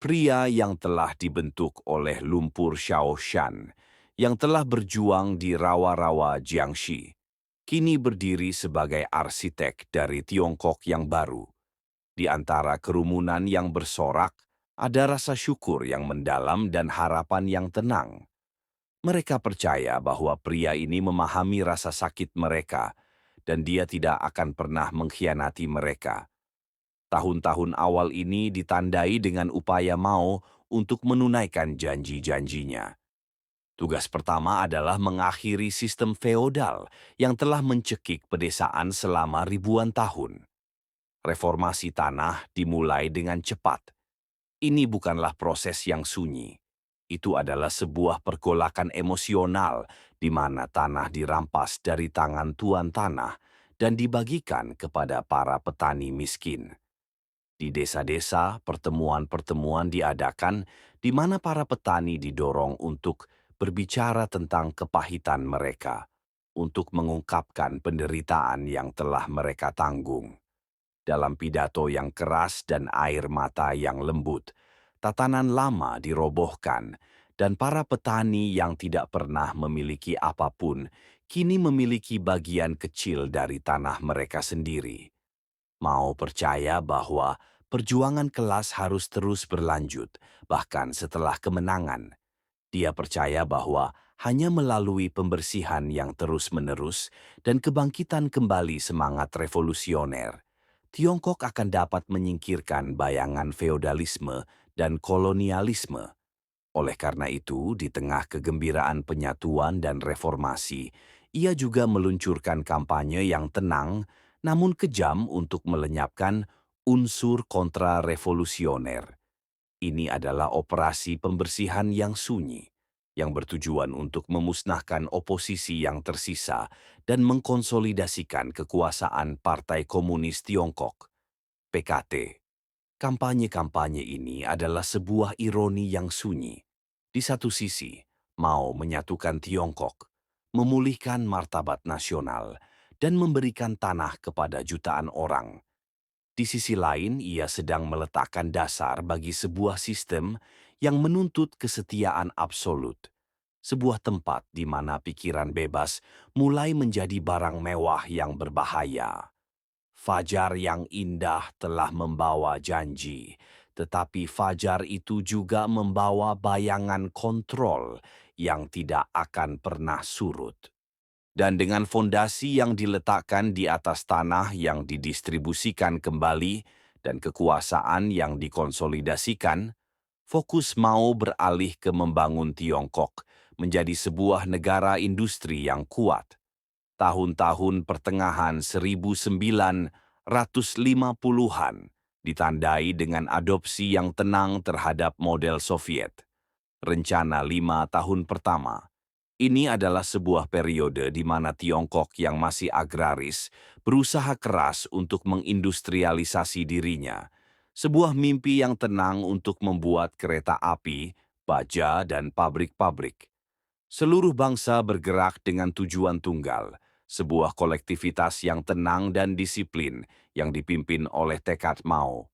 Speaker 1: Pria yang telah dibentuk oleh lumpur Shaoshan, yang telah berjuang di rawa-rawa Jiangxi, kini berdiri sebagai arsitek dari Tiongkok yang baru. Di antara kerumunan yang bersorak, ada rasa syukur yang mendalam dan harapan yang tenang. Mereka percaya bahwa pria ini memahami rasa sakit mereka, dan dia tidak akan pernah mengkhianati mereka. Tahun-tahun awal ini ditandai dengan upaya Mao untuk menunaikan janji-janjinya. Tugas pertama adalah mengakhiri sistem feodal yang telah mencekik pedesaan selama ribuan tahun. Reformasi tanah dimulai dengan cepat. Ini bukanlah proses yang sunyi. Itu adalah sebuah pergolakan emosional di mana tanah dirampas dari tangan tuan tanah dan dibagikan kepada para petani miskin. Di desa-desa, pertemuan-pertemuan diadakan di mana para petani didorong untuk berbicara tentang kepahitan mereka, untuk mengungkapkan penderitaan yang telah mereka tanggung. Dalam pidato yang keras dan air mata yang lembut, tatanan lama dirobohkan, dan para petani yang tidak pernah memiliki apapun kini memiliki bagian kecil dari tanah mereka sendiri. Mao percaya bahwa perjuangan kelas harus terus berlanjut, bahkan setelah kemenangan. Dia percaya bahwa hanya melalui pembersihan yang terus-menerus dan kebangkitan kembali semangat revolusioner, Tiongkok akan dapat menyingkirkan bayangan feodalisme dan kolonialisme. Oleh karena itu, di tengah kegembiraan penyatuan dan reformasi, ia juga meluncurkan kampanye yang tenang namun kejam untuk melenyapkan unsur kontra-revolusioner. Ini adalah operasi pembersihan yang sunyi, yang bertujuan untuk memusnahkan oposisi yang tersisa dan mengkonsolidasikan kekuasaan Partai Komunis Tiongkok, PKT. Kampanye-kampanye ini adalah sebuah ironi yang sunyi. Di satu sisi, Mao menyatukan Tiongkok, memulihkan martabat nasional, dan memberikan tanah kepada jutaan orang. Di sisi lain, ia sedang meletakkan dasar bagi sebuah sistem yang menuntut kesetiaan absolut. Sebuah tempat di mana pikiran bebas mulai menjadi barang mewah yang berbahaya. Fajar yang indah telah membawa janji, tetapi fajar itu juga membawa bayangan kontrol yang tidak akan pernah surut. Dan dengan fondasi yang diletakkan di atas tanah yang didistribusikan kembali dan kekuasaan yang dikonsolidasikan, fokus Mao beralih ke membangun Tiongkok menjadi sebuah negara industri yang kuat. Tahun-tahun pertengahan 1950-an ditandai dengan adopsi yang tenang terhadap model Soviet. Rencana 5 tahun pertama Ini adalah sebuah periode di mana Tiongkok yang masih agraris berusaha keras untuk mengindustrialisasi dirinya. Sebuah mimpi yang tenang untuk membuat kereta api, baja, dan pabrik-pabrik. Seluruh bangsa bergerak dengan tujuan tunggal, sebuah kolektivitas yang tenang dan disiplin yang dipimpin oleh tekad Mao.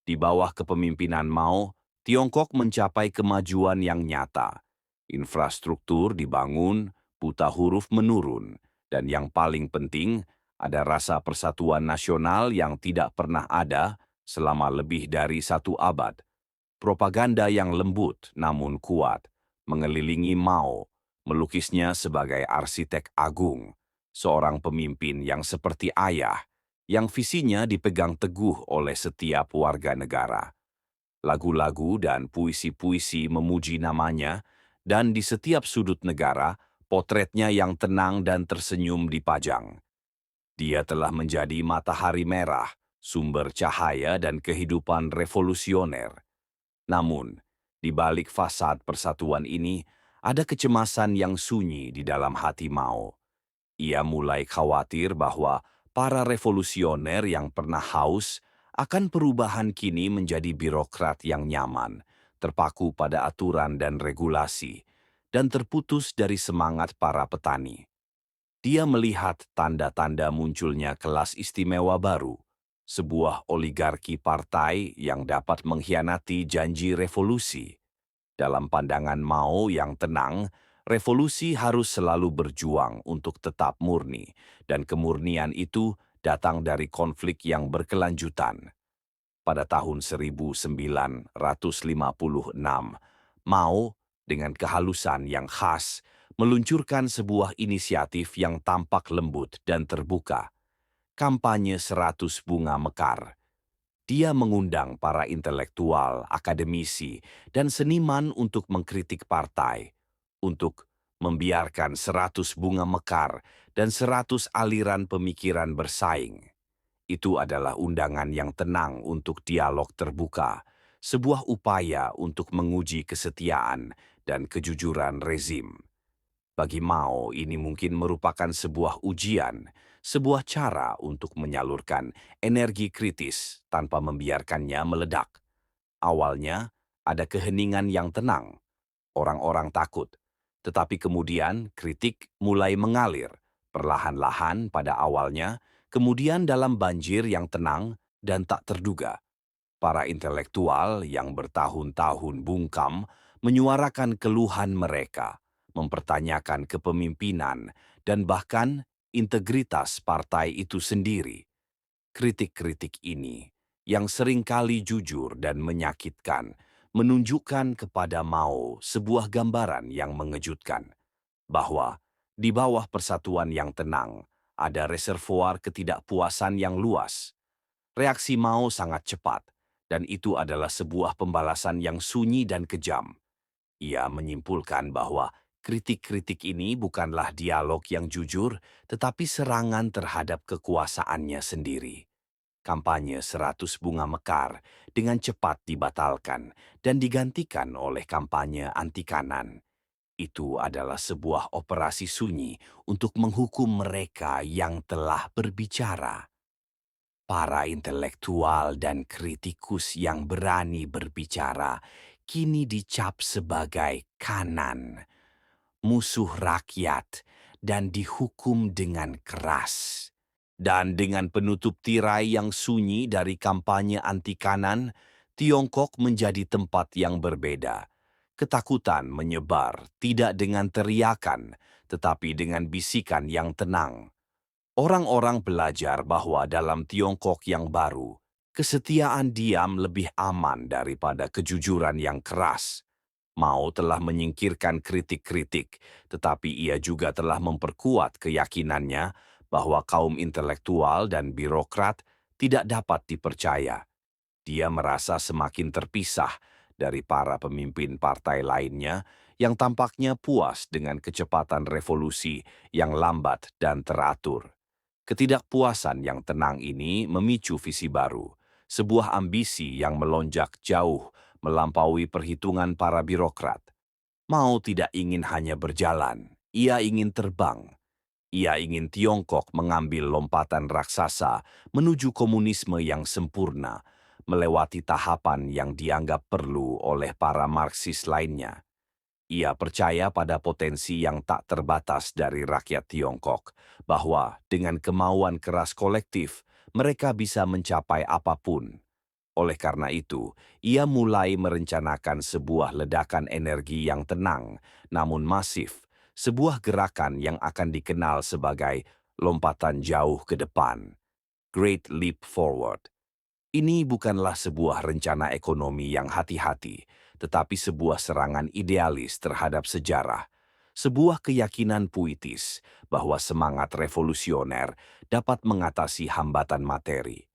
Speaker 1: Di bawah kepemimpinan Mao, Tiongkok mencapai kemajuan yang nyata. Infrastruktur dibangun, buta huruf menurun, dan yang paling penting, ada rasa persatuan nasional yang tidak pernah ada selama lebih dari 1 abad. Propaganda yang lembut namun kuat mengelilingi Mao, melukisnya sebagai arsitek agung, seorang pemimpin yang seperti ayah, yang visinya dipegang teguh oleh setiap warga negara. Lagu-lagu dan puisi-puisi memuji namanya, dan di setiap sudut negara, potretnya yang tenang dan tersenyum dipajang. Dia telah menjadi matahari merah, sumber cahaya dan kehidupan revolusioner. Namun, di balik fasad persatuan ini, ada kecemasan yang sunyi di dalam hati Mao. Ia mulai khawatir bahwa para revolusioner yang pernah haus akan perubahan kini menjadi birokrat yang nyaman, terpaku pada aturan dan regulasi, dan terputus dari semangat para petani. Dia melihat tanda-tanda munculnya kelas istimewa baru, sebuah oligarki partai yang dapat mengkhianati janji revolusi. Dalam pandangan Mao yang tenang, revolusi harus selalu berjuang untuk tetap murni, dan kemurnian itu datang dari konflik yang berkelanjutan. Pada tahun 1956, Mao dengan kehalusan yang khas meluncurkan sebuah inisiatif yang tampak lembut dan terbuka, kampanye 100 bunga mekar. Dia mengundang para intelektual, akademisi, dan seniman untuk mengkritik partai, untuk membiarkan 100 bunga mekar dan 100 aliran pemikiran bersaing. Itu adalah undangan yang tenang untuk dialog terbuka, sebuah upaya untuk menguji kesetiaan dan kejujuran rezim. Bagi Mao, ini mungkin merupakan sebuah ujian, sebuah cara untuk menyalurkan energi kritis tanpa membiarkannya meledak. Awalnya, ada keheningan yang tenang, orang-orang takut. Tetapi kemudian kritik mulai mengalir, perlahan-lahan pada awalnya, kemudian dalam banjir yang tenang dan tak terduga. Para intelektual yang bertahun-tahun bungkam menyuarakan keluhan mereka, mempertanyakan kepemimpinan, dan bahkan integritas partai itu sendiri. Kritik-kritik ini, yang seringkali jujur dan menyakitkan, menunjukkan kepada Mao sebuah gambaran yang mengejutkan, bahwa di bawah persatuan yang tenang, ada reservoir ketidakpuasan yang luas. Reaksi Mao sangat cepat, dan itu adalah sebuah pembalasan yang sunyi dan kejam. Ia menyimpulkan bahwa kritik-kritik ini bukanlah dialog yang jujur, tetapi serangan terhadap kekuasaannya sendiri. Kampanye 100 bunga mekar dengan cepat dibatalkan dan digantikan oleh kampanye anti kanan. Itu adalah sebuah operasi sunyi untuk menghukum mereka yang telah berbicara. Para intelektual dan kritikus yang berani berbicara kini dicap sebagai kanan, musuh rakyat, dan dihukum dengan keras. Dan dengan penutup tirai yang sunyi dari kampanye anti kanan, Tiongkok menjadi tempat yang berbeda. Ketakutan menyebar tidak dengan teriakan, tetapi dengan bisikan yang tenang. Orang-orang belajar bahwa dalam Tiongkok yang baru, kesetiaan diam lebih aman daripada kejujuran yang keras. Mao telah menyingkirkan kritik-kritik, tetapi ia juga telah memperkuat keyakinannya bahwa kaum intelektual dan birokrat tidak dapat dipercaya. Dia merasa semakin terpisah dari para pemimpin partai lainnya yang tampaknya puas dengan kecepatan revolusi yang lambat dan teratur. Ketidakpuasan yang tenang ini memicu visi baru, sebuah ambisi yang melonjak jauh melampaui perhitungan para birokrat. Mao tidak ingin hanya berjalan, ia ingin terbang. Ia ingin Tiongkok mengambil lompatan raksasa menuju komunisme yang sempurna, melewati tahapan yang dianggap perlu oleh para Marxis lainnya. Ia percaya pada potensi yang tak terbatas dari rakyat Tiongkok, bahwa dengan kemauan keras kolektif, mereka bisa mencapai apapun. Oleh karena itu, ia mulai merencanakan sebuah ledakan energi yang tenang, namun masif, sebuah gerakan yang akan dikenal sebagai lompatan jauh ke depan, Great Leap Forward. Ini bukanlah sebuah rencana ekonomi yang hati-hati, tetapi sebuah serangan idealis terhadap sejarah, sebuah keyakinan puitis bahwa semangat revolusioner dapat mengatasi hambatan materi.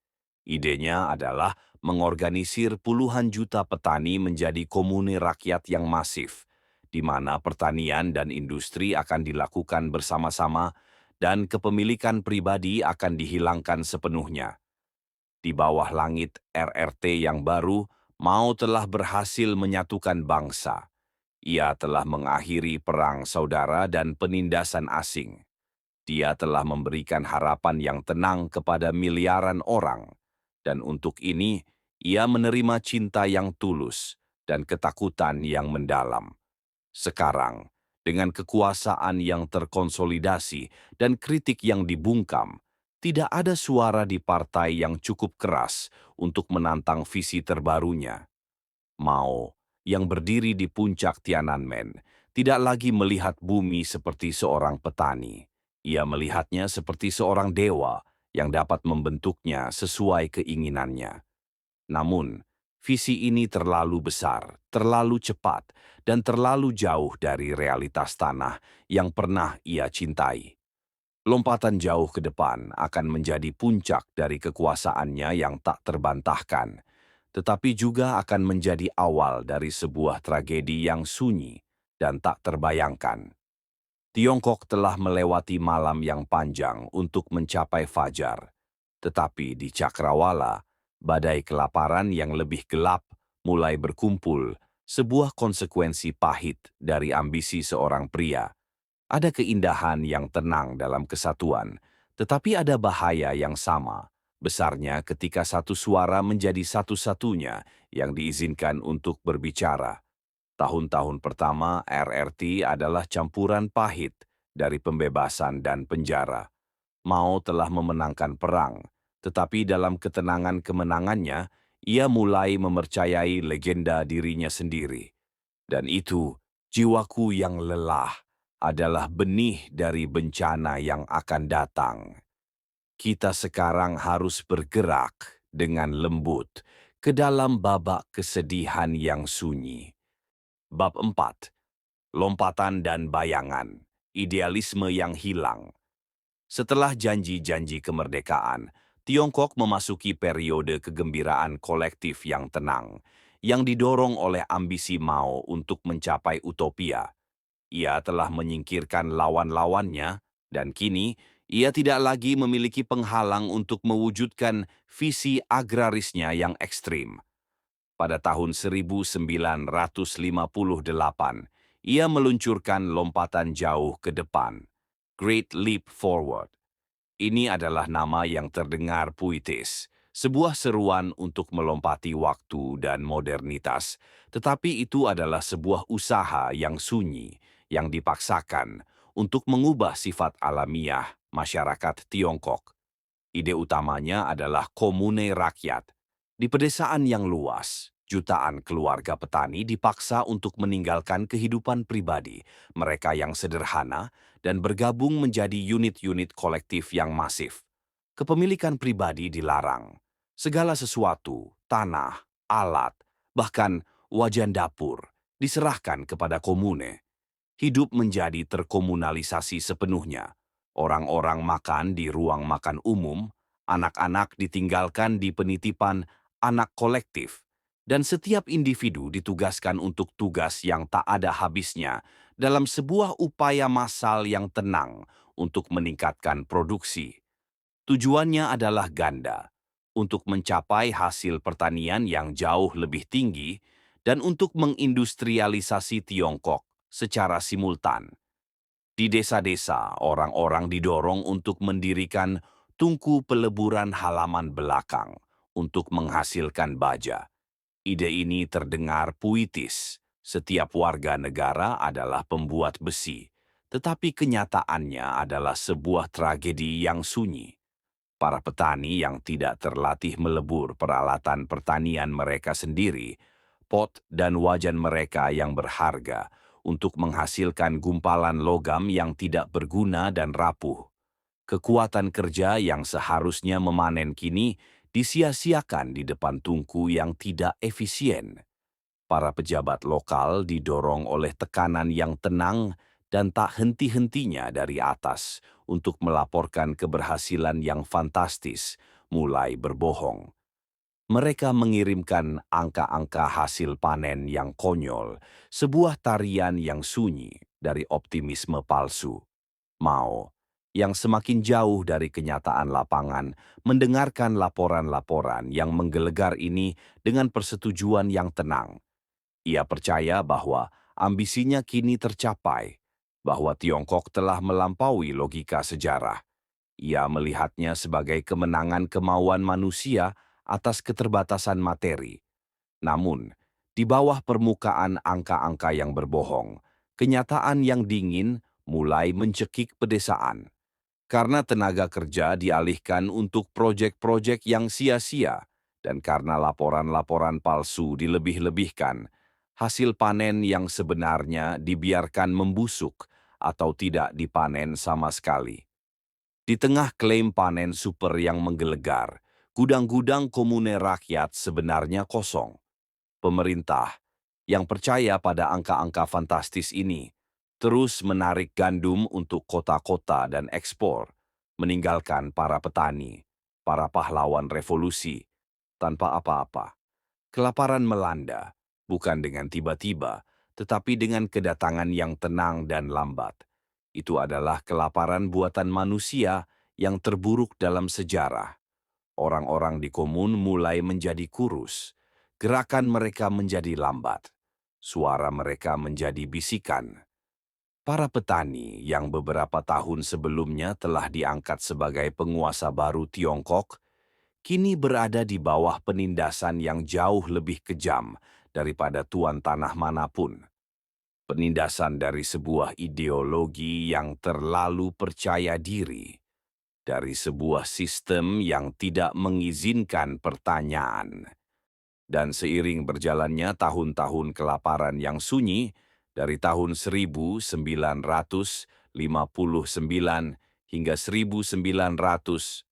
Speaker 1: Idenya adalah mengorganisir puluhan juta petani menjadi komune rakyat yang masif, di mana pertanian dan industri akan dilakukan bersama-sama dan kepemilikan pribadi akan dihilangkan sepenuhnya. Di bawah langit RRT yang baru, Mao telah berhasil menyatukan bangsa. Ia telah mengakhiri perang saudara dan penindasan asing. Dia telah memberikan harapan yang tenang kepada miliaran orang, dan untuk ini ia menerima cinta yang tulus dan ketakutan yang mendalam. Sekarang, dengan kekuasaan yang terkonsolidasi dan kritik yang dibungkam, tidak ada suara di partai yang cukup keras untuk menantang visi terbarunya. Mao, yang berdiri di puncak Tiananmen, tidak lagi melihat bumi seperti seorang petani. Ia melihatnya seperti seorang dewa yang dapat membentuknya sesuai keinginannya. Namun, visi ini terlalu besar, terlalu cepat, dan terlalu jauh dari realitas tanah yang pernah ia cintai. Lompatan jauh ke depan akan menjadi puncak dari kekuasaannya yang tak terbantahkan, tetapi juga akan menjadi awal dari sebuah tragedi yang sunyi dan tak terbayangkan. Tiongkok telah melewati malam yang panjang untuk mencapai fajar, tetapi di Cakrawala, badai kelaparan yang lebih gelap mulai berkumpul, sebuah konsekuensi pahit dari ambisi seorang pria. Ada keindahan yang tenang dalam kesatuan, tetapi ada bahaya yang sama, besarnya ketika satu suara menjadi satu-satunya yang diizinkan untuk berbicara. Tahun-tahun pertama RRT adalah campuran pahit dari pembebasan dan penjara. Mao telah memenangkan perang, tetapi dalam ketenangan kemenangannya, ia mulai mempercayai legenda dirinya sendiri. Dan itu, jiwaku yang lelah, adalah benih dari bencana yang akan datang. Kita sekarang harus bergerak dengan lembut ke dalam babak kesedihan yang sunyi. Bab 4. Lompatan dan bayangan, idealisme yang hilang. Setelah janji-janji kemerdekaan, Tiongkok memasuki periode kegembiraan kolektif yang tenang, yang didorong oleh ambisi Mao untuk mencapai utopia. Ia telah menyingkirkan lawan-lawannya, dan kini ia tidak lagi memiliki penghalang untuk mewujudkan visi agrarisnya yang ekstrim. Pada tahun 1958, ia meluncurkan lompatan jauh ke depan, Great Leap Forward. Ini adalah nama yang terdengar puitis, sebuah seruan untuk melompati waktu dan modernitas, tetapi itu adalah sebuah usaha yang sunyi, yang dipaksakan untuk mengubah sifat alamiah masyarakat Tiongkok. Ide utamanya adalah komune rakyat. Di pedesaan yang luas, jutaan keluarga petani dipaksa untuk meninggalkan kehidupan pribadi, mereka yang sederhana, dan bergabung menjadi unit-unit kolektif yang masif. Kepemilikan pribadi dilarang. Segala sesuatu, tanah, alat, bahkan wajan dapur, diserahkan kepada komune. Hidup menjadi terkomunalisasi sepenuhnya. Orang-orang makan di ruang makan umum, anak-anak ditinggalkan di penitipan anak kolektif, dan setiap individu ditugaskan untuk tugas yang tak ada habisnya dalam sebuah upaya massal yang tenang untuk meningkatkan produksi. Tujuannya adalah ganda, untuk mencapai hasil pertanian yang jauh lebih tinggi dan untuk mengindustrialisasi Tiongkok secara simultan. Di desa-desa, orang-orang didorong untuk mendirikan tungku peleburan halaman belakang untuk menghasilkan baja. Ide ini terdengar puitis. Setiap warga negara adalah pembuat besi, tetapi kenyataannya adalah sebuah tragedi yang sunyi. Para petani yang tidak terlatih melebur peralatan pertanian mereka sendiri, pot dan wajan mereka yang berharga untuk menghasilkan gumpalan logam yang tidak berguna dan rapuh. Kekuatan kerja yang seharusnya memanen kini disia-siakan di depan tungku yang tidak efisien. Para pejabat lokal didorong oleh tekanan yang tenang dan tak henti-hentinya dari atas untuk melaporkan keberhasilan yang fantastis, mulai berbohong. Mereka mengirimkan angka-angka hasil panen yang konyol, sebuah tarian yang sunyi dari optimisme palsu. Mao, yang semakin jauh dari kenyataan lapangan, mendengarkan laporan-laporan yang menggelegar ini dengan persetujuan yang tenang. Ia percaya bahwa ambisinya kini tercapai, bahwa Tiongkok telah melampaui logika sejarah. Ia melihatnya sebagai kemenangan kemauan manusia atas keterbatasan materi. Namun, di bawah permukaan angka-angka yang berbohong, kenyataan yang dingin mulai mencekik pedesaan. Karena tenaga kerja dialihkan untuk proyek-proyek yang sia-sia, dan karena laporan-laporan palsu dilebih-lebihkan, hasil panen yang sebenarnya dibiarkan membusuk atau tidak dipanen sama sekali. Di tengah klaim panen super yang menggelegar, gudang-gudang komune rakyat sebenarnya kosong. Pemerintah, yang percaya pada angka-angka fantastis ini, terus menarik gandum untuk kota-kota dan ekspor, meninggalkan para petani, para pahlawan revolusi, tanpa apa-apa. Kelaparan melanda, bukan dengan tiba-tiba, tetapi dengan kedatangan yang tenang dan lambat. Itu adalah kelaparan buatan manusia yang terburuk dalam sejarah. Orang-orang di komun mulai menjadi kurus, gerakan mereka menjadi lambat, suara mereka menjadi bisikan. Para petani yang beberapa tahun sebelumnya telah diangkat sebagai penguasa baru Tiongkok, kini berada di bawah penindasan yang jauh lebih kejam daripada tuan tanah manapun. Penindasan dari sebuah ideologi yang terlalu percaya diri, dari sebuah sistem yang tidak mengizinkan pertanyaan. Dan seiring berjalannya tahun-tahun kelaparan yang sunyi, dari tahun 1959 hingga 1961,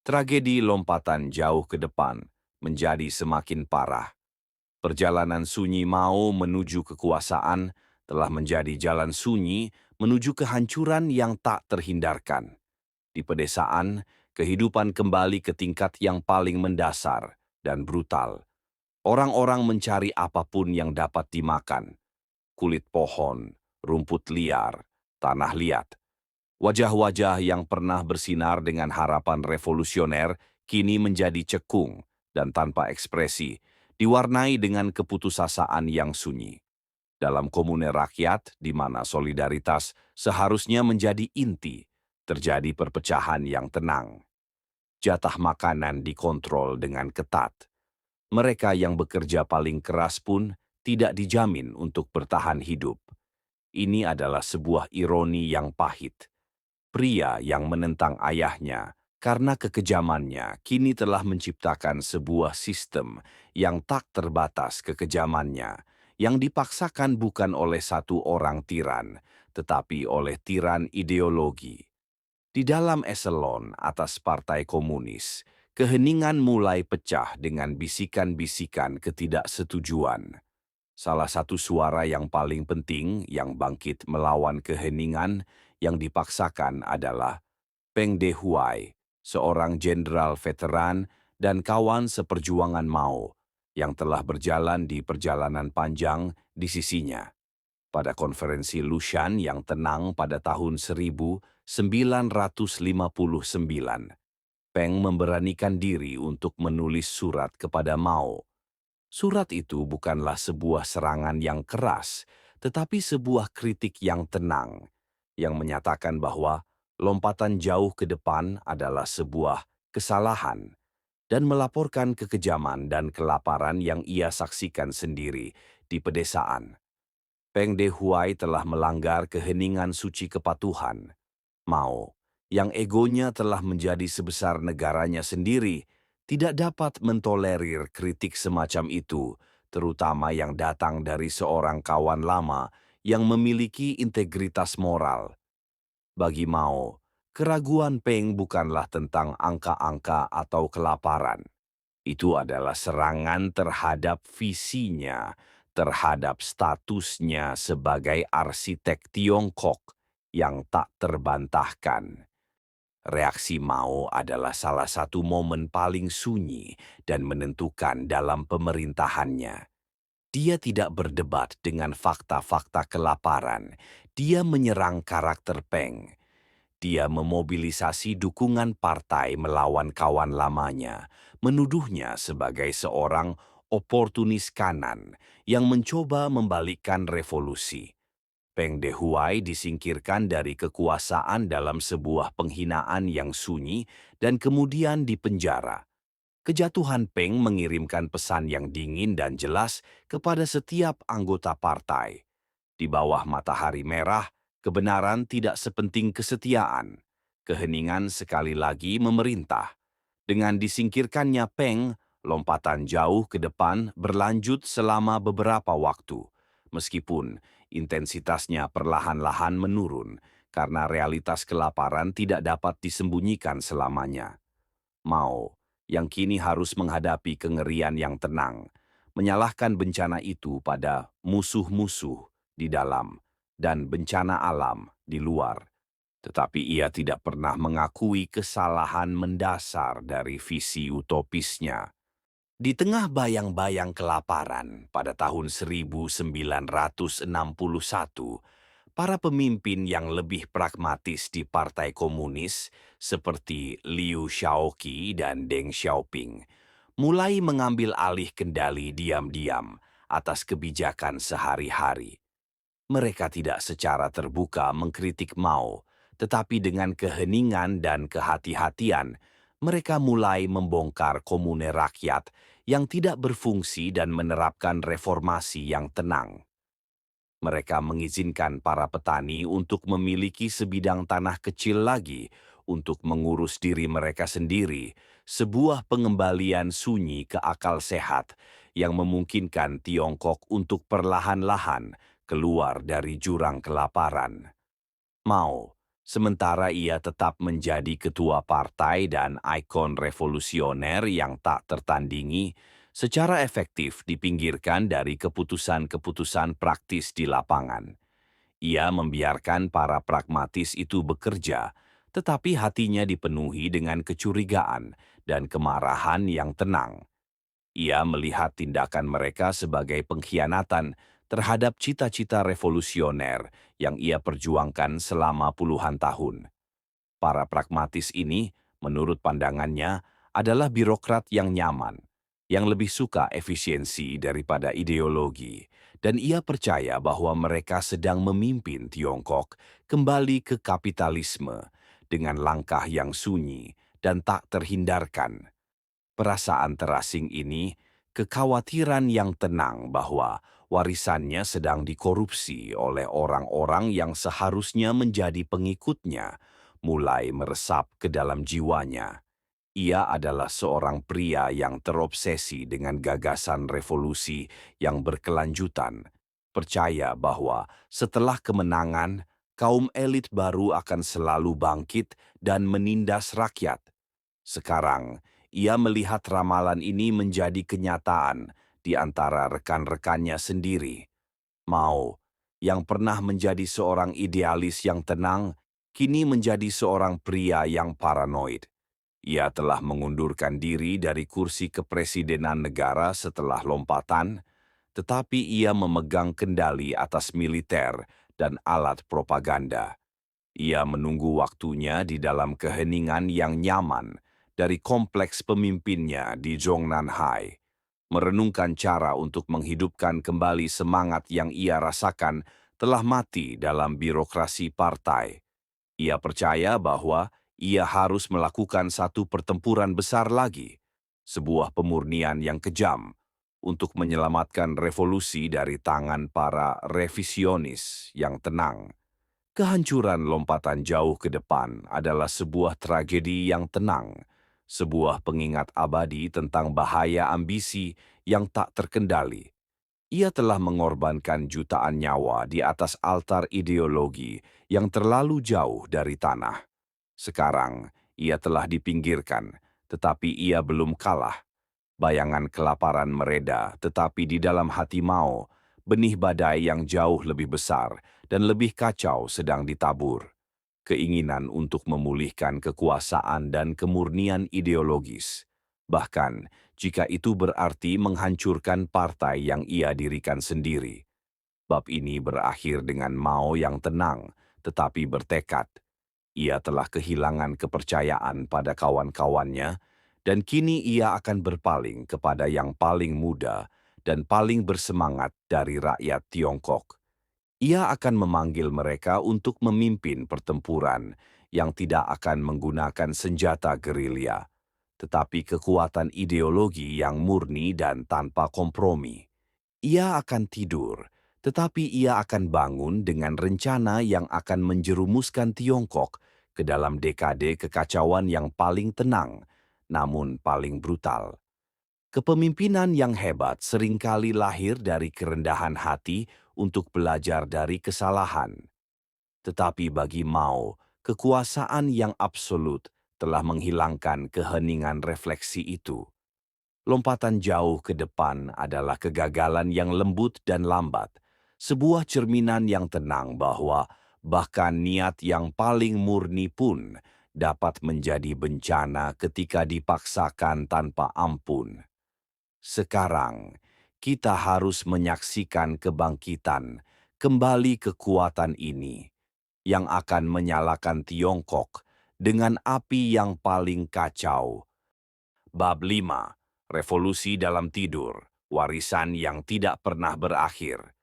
Speaker 1: tragedi lompatan jauh ke depan menjadi semakin parah. Perjalanan sunyi Mao menuju kekuasaan telah menjadi jalan sunyi menuju kehancuran yang tak terhindarkan. Di pedesaan, kehidupan kembali ke tingkat yang paling mendasar dan brutal. Orang-orang mencari apapun yang dapat dimakan. Kulit pohon, rumput liar, tanah liat. Wajah-wajah yang pernah bersinar dengan harapan revolusioner kini menjadi cekung dan tanpa ekspresi, diwarnai dengan keputusasaan yang sunyi. Dalam komune rakyat, di mana solidaritas seharusnya menjadi inti, terjadi perpecahan yang tenang. Jatah makanan dikontrol dengan ketat. Mereka yang bekerja paling keras pun tidak dijamin untuk bertahan hidup. Ini adalah sebuah ironi yang pahit. Pria yang menentang ayahnya karena kekejamannya kini telah menciptakan sebuah sistem yang tak terbatas kekejamannya, yang dipaksakan bukan oleh satu orang tiran, tetapi oleh tiran ideologi. Di dalam eselon atas Partai Komunis, keheningan mulai pecah dengan bisikan-bisikan ketidaksetujuan. Salah satu suara yang paling penting yang bangkit melawan keheningan yang dipaksakan adalah Peng Dehuai, seorang jenderal veteran dan kawan seperjuangan Mao yang telah berjalan di perjalanan panjang di sisinya. Pada konferensi Lushan yang tenang pada tahun 1959, Peng memberanikan diri untuk menulis surat kepada Mao. Surat itu bukanlah sebuah serangan yang keras, tetapi sebuah kritik yang tenang, yang menyatakan bahwa lompatan jauh ke depan adalah sebuah kesalahan dan melaporkan kekejaman dan kelaparan yang ia saksikan sendiri di pedesaan. Peng Dehuai telah melanggar keheningan suci kepatuhan. Mao, yang egonya telah menjadi sebesar negaranya sendiri, tidak dapat mentolerir kritik semacam itu, terutama yang datang dari seorang kawan lama yang memiliki integritas moral. Bagi Mao, keraguan Peng bukanlah tentang angka-angka atau kelaparan. Itu adalah serangan terhadap visinya, terhadap statusnya sebagai arsitek Tiongkok yang tak terbantahkan. Reaksi Mao adalah salah satu momen paling sunyi dan menentukan dalam pemerintahannya. Dia tidak berdebat dengan fakta-fakta kelaparan. Dia menyerang karakter Peng. Dia memobilisasi dukungan partai melawan kawan lamanya, menuduhnya sebagai seorang oportunis kanan yang mencoba membalikkan revolusi. Peng Dehuai disingkirkan dari kekuasaan dalam sebuah penghinaan yang sunyi dan kemudian dipenjara. Kejatuhan Peng mengirimkan pesan yang dingin dan jelas kepada setiap anggota partai. Di bawah matahari merah, kebenaran tidak sepenting kesetiaan. Keheningan sekali lagi memerintah. Dengan disingkirkannya Peng, lompatan jauh ke depan berlanjut selama beberapa waktu. Meskipun intensitasnya perlahan-lahan menurun, karena realitas kelaparan tidak dapat disembunyikan selamanya. Mao, yang kini harus menghadapi kengerian yang tenang, menyalahkan bencana itu pada musuh-musuh di dalam dan bencana alam di luar. Tetapi ia tidak pernah mengakui kesalahan mendasar dari visi utopisnya. Di tengah bayang-bayang kelaparan pada tahun 1961, para pemimpin yang lebih pragmatis di Partai Komunis seperti Liu Shaoqi dan Deng Xiaoping mulai mengambil alih kendali diam-diam atas kebijakan sehari-hari. Mereka tidak secara terbuka mengkritik Mao, tetapi dengan keheningan dan kehati-hatian, mereka mulai membongkar komune rakyat yang tidak berfungsi dan menerapkan reformasi yang tenang. Mereka mengizinkan para petani untuk memiliki sebidang tanah kecil lagi untuk mengurus diri mereka sendiri, sebuah pengembalian sunyi ke akal sehat yang memungkinkan Tiongkok untuk perlahan-lahan keluar dari jurang kelaparan. Mao, sementara ia tetap menjadi ketua partai dan ikon revolusioner yang tak tertandingi, secara efektif dipinggirkan dari keputusan-keputusan praktis di lapangan. Ia membiarkan para pragmatis itu bekerja, tetapi hatinya dipenuhi dengan kecurigaan dan kemarahan yang tenang. Ia melihat tindakan mereka sebagai pengkhianatan terhadap cita-cita revolusioner yang ia perjuangkan selama puluhan tahun. Para pragmatis ini, menurut pandangannya, adalah birokrat yang nyaman, yang lebih suka efisiensi daripada ideologi, dan ia percaya bahwa mereka sedang memimpin Tiongkok kembali ke kapitalisme dengan langkah yang sunyi dan tak terhindarkan. Perasaan terasing ini, kekhawatiran yang tenang bahwa warisannya sedang dikorupsi oleh orang-orang yang seharusnya menjadi pengikutnya, mulai meresap ke dalam jiwanya. Ia adalah seorang pria yang terobsesi dengan gagasan revolusi yang berkelanjutan, percaya bahwa setelah kemenangan, kaum elit baru akan selalu bangkit dan menindas rakyat. Sekarang, ia melihat ramalan ini menjadi kenyataan di antara rekan-rekannya sendiri. Mao, yang pernah menjadi seorang idealis yang tenang, kini menjadi seorang pria yang paranoid. Ia telah mengundurkan diri dari kursi kepresidenan negara setelah lompatan, tetapi ia memegang kendali atas militer dan alat propaganda. Ia menunggu waktunya di dalam keheningan yang nyaman dari kompleks pemimpinnya di Zhongnanhai. merenungkan cara untuk menghidupkan kembali semangat yang ia rasakan telah mati dalam birokrasi partai. Ia percaya bahwa ia harus melakukan satu pertempuran besar lagi, sebuah pemurnian yang kejam, untuk menyelamatkan revolusi dari tangan para revisionis yang tenang. Kehancuran lompatan jauh ke depan adalah sebuah tragedi yang tenang, sebuah pengingat abadi tentang bahaya ambisi yang tak terkendali. Ia telah mengorbankan jutaan nyawa di atas altar ideologi yang terlalu jauh dari tanah. Sekarang, ia telah dipinggirkan, tetapi ia belum kalah. Bayangan kelaparan mereda, tetapi di dalam hati Mao, benih badai yang jauh lebih besar dan lebih kacau sedang ditabur. Keinginan untuk memulihkan kekuasaan dan kemurnian ideologis. Bahkan, jika itu berarti menghancurkan partai yang ia dirikan sendiri. Bab ini berakhir dengan Mao yang tenang, tetapi bertekad. Ia telah kehilangan kepercayaan pada kawan-kawannya, dan kini ia akan berpaling kepada yang paling muda dan paling bersemangat dari rakyat Tiongkok. Ia akan memanggil mereka untuk memimpin pertempuran yang tidak akan menggunakan senjata gerilya, tetapi kekuatan ideologi yang murni dan tanpa kompromi. Ia akan tidur, tetapi ia akan bangun dengan rencana yang akan menjerumuskan Tiongkok ke dalam dekade kekacauan yang paling tenang, namun paling brutal. Kepemimpinan yang hebat seringkali lahir dari kerendahan hati untuk belajar dari kesalahan. Tetapi bagi Mao, kekuasaan yang absolut telah menghilangkan keheningan refleksi itu. Lompatan jauh ke depan adalah kegagalan yang lembut dan lambat, sebuah cerminan yang tenang bahwa bahkan niat yang paling murni pun dapat menjadi bencana ketika dipaksakan tanpa ampun. Sekarang, kita harus menyaksikan kebangkitan, kembali kekuatan ini, yang akan menyalakan Tiongkok dengan api yang paling kacau. Bab 5. Revolusi dalam tidur, warisan yang tidak pernah berakhir.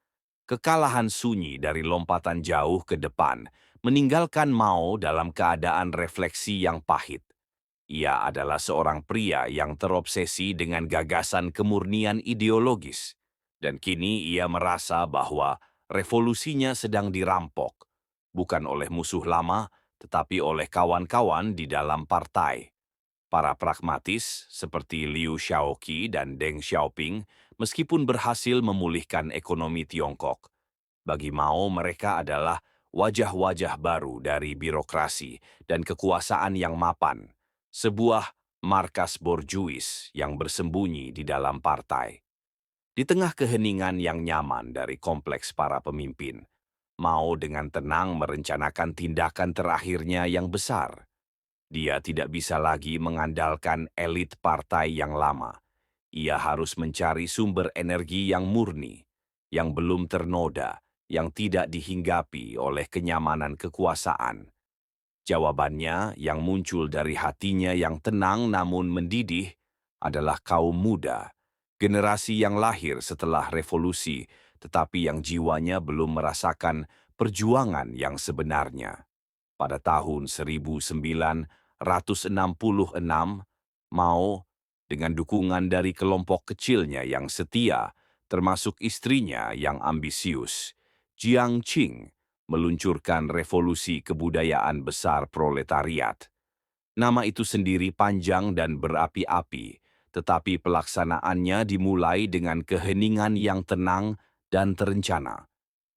Speaker 1: Kekalahan sunyi dari lompatan jauh ke depan meninggalkan Mao dalam keadaan refleksi yang pahit. Ia adalah seorang pria yang terobsesi dengan gagasan kemurnian ideologis, dan kini ia merasa bahwa revolusinya sedang dirampok, bukan oleh musuh lama, tetapi oleh kawan-kawan di dalam partai. Para pragmatis seperti Liu Shaoqi dan Deng Xiaoping meskipun berhasil memulihkan ekonomi Tiongkok. Bagi Mao mereka adalah wajah-wajah baru dari birokrasi dan kekuasaan yang mapan, sebuah markas borjuis yang bersembunyi di dalam partai. Di tengah keheningan yang nyaman dari kompleks para pemimpin, Mao dengan tenang merencanakan tindakan terakhirnya yang besar. Dia tidak bisa lagi mengandalkan elit partai yang lama. Ia harus mencari sumber energi yang murni, yang belum ternoda, yang tidak dihinggapi oleh kenyamanan kekuasaan. Jawabannya yang muncul dari hatinya yang tenang namun mendidih adalah kaum muda, generasi yang lahir setelah revolusi, tetapi yang jiwanya belum merasakan perjuangan yang sebenarnya. Pada tahun 1966, Mao, dengan dukungan dari kelompok kecilnya yang setia, termasuk istrinya yang ambisius, Jiang Qing, meluncurkan revolusi kebudayaan besar proletariat. Nama itu sendiri panjang dan berapi-api, tetapi pelaksanaannya dimulai dengan keheningan yang tenang dan terencana.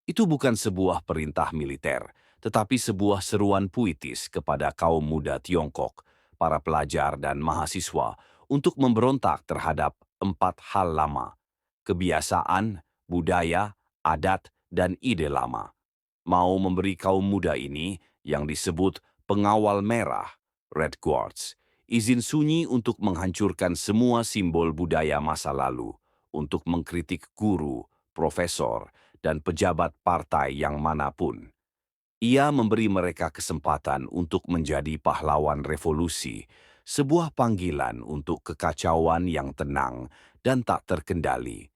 Speaker 1: Itu bukan sebuah perintah militer, tetapi sebuah seruan puitis kepada kaum muda Tiongkok, para pelajar dan mahasiswa, untuk memberontak terhadap 4 hal lama: kebiasaan, budaya, adat, dan ide lama. Mau memberi kaum muda ini, yang disebut pengawal merah, Red Guards, izin sunyi untuk menghancurkan semua simbol budaya masa lalu, untuk mengkritik guru, profesor, dan pejabat partai yang manapun. Ia memberi mereka kesempatan untuk menjadi pahlawan revolusi, sebuah panggilan untuk kekacauan yang tenang dan tak terkendali.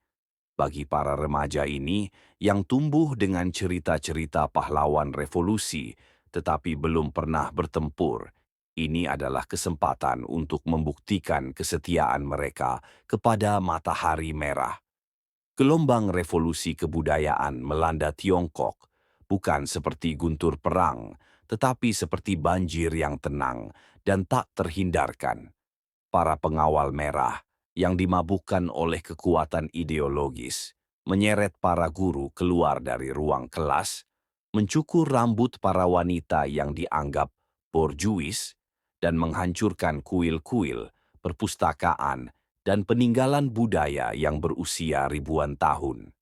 Speaker 1: Bagi para remaja ini yang tumbuh dengan cerita-cerita pahlawan revolusi tetapi belum pernah bertempur, ini adalah kesempatan untuk membuktikan kesetiaan mereka kepada Matahari Merah. Gelombang revolusi kebudayaan melanda Tiongkok bukan seperti guntur perang, tetapi seperti banjir yang tenang dan tak terhindarkan. Para pengawal merah yang dimabukkan oleh kekuatan ideologis menyeret para guru keluar dari ruang kelas, mencukur rambut para wanita yang dianggap borjuis, dan menghancurkan kuil-kuil, perpustakaan, dan peninggalan budaya yang berusia ribuan tahun.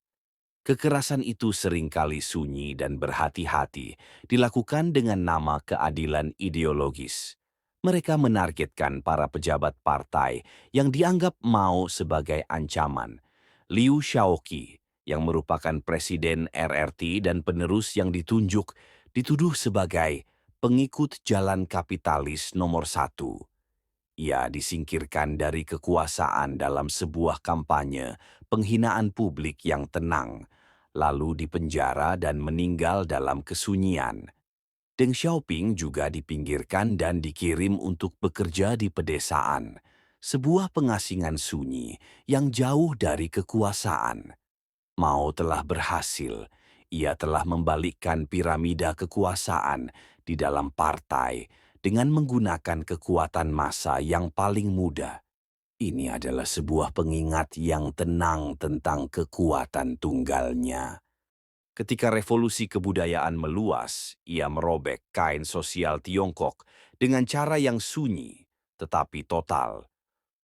Speaker 1: Kekerasan itu seringkali sunyi dan berhati-hati dilakukan dengan nama keadilan ideologis. Mereka menargetkan para pejabat partai yang dianggap Mao sebagai ancaman. Liu Shaoqi, yang merupakan presiden RRT dan penerus yang ditunjuk, dituduh sebagai pengikut jalan kapitalis nomor satu. Ia disingkirkan dari kekuasaan dalam sebuah kampanye penghinaan publik yang tenang, lalu dipenjara dan meninggal dalam kesunyian. Deng Xiaoping juga dipinggirkan dan dikirim untuk bekerja di pedesaan, sebuah pengasingan sunyi yang jauh dari kekuasaan. Mao telah berhasil. Ia telah membalikkan piramida kekuasaan di dalam partai dengan menggunakan kekuatan massa yang paling mudah. Ini adalah sebuah pengingat yang tenang tentang kekuatan tunggalnya. Ketika revolusi kebudayaan meluas, ia merobek kain sosial Tiongkok dengan cara yang sunyi tetapi total.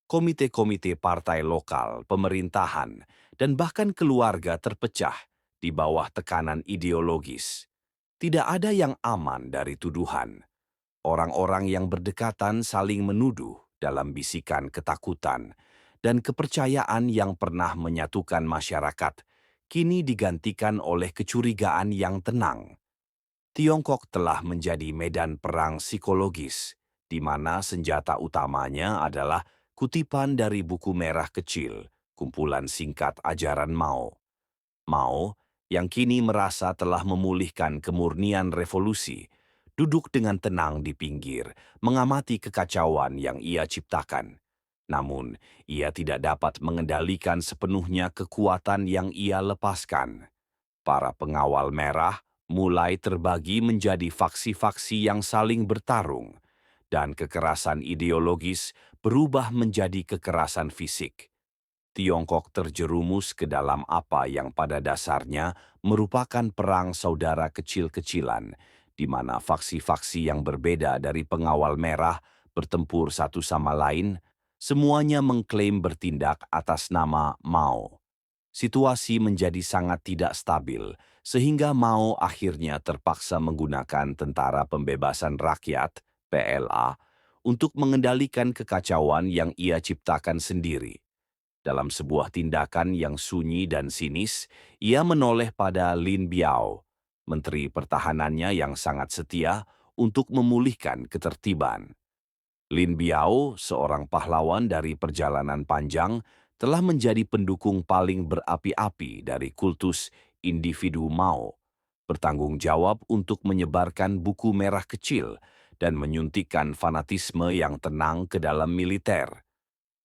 Speaker 1: Komite-komite partai lokal, pemerintahan, dan bahkan keluarga terpecah di bawah tekanan ideologis. Tidak ada yang aman dari tuduhan. Orang-orang yang berdekatan saling menuduh dalam bisikan ketakutan, dan kepercayaan yang pernah menyatukan masyarakat kini digantikan oleh kecurigaan yang tenang. Tiongkok telah menjadi medan perang psikologis, di mana senjata utamanya adalah kutipan dari buku merah kecil, kumpulan singkat ajaran Mao. Mao, yang kini merasa telah memulihkan kemurnian revolusi, duduk dengan tenang di pinggir, mengamati kekacauan yang ia ciptakan. Namun, ia tidak dapat mengendalikan sepenuhnya kekuatan yang ia lepaskan. Para pengawal merah mulai terbagi menjadi faksi-faksi yang saling bertarung, dan kekerasan ideologis berubah menjadi kekerasan fisik. Tiongkok terjerumus ke dalam apa yang pada dasarnya merupakan perang saudara kecil-kecilan, di mana faksi-faksi yang berbeda dari pengawal merah bertempur satu sama lain, semuanya mengklaim bertindak atas nama Mao. Situasi menjadi sangat tidak stabil, sehingga Mao akhirnya terpaksa menggunakan Tentara Pembebasan Rakyat (PLA) untuk mengendalikan kekacauan yang ia ciptakan sendiri. Dalam sebuah tindakan yang sunyi dan sinis, ia menoleh pada Lin Biao, menteri pertahanannya yang sangat setia, untuk memulihkan ketertiban. Lin Biao, seorang pahlawan dari perjalanan panjang, telah menjadi pendukung paling berapi-api dari kultus individu Mao, bertanggung jawab untuk menyebarkan buku merah kecil dan menyuntikkan fanatisme yang tenang ke dalam militer.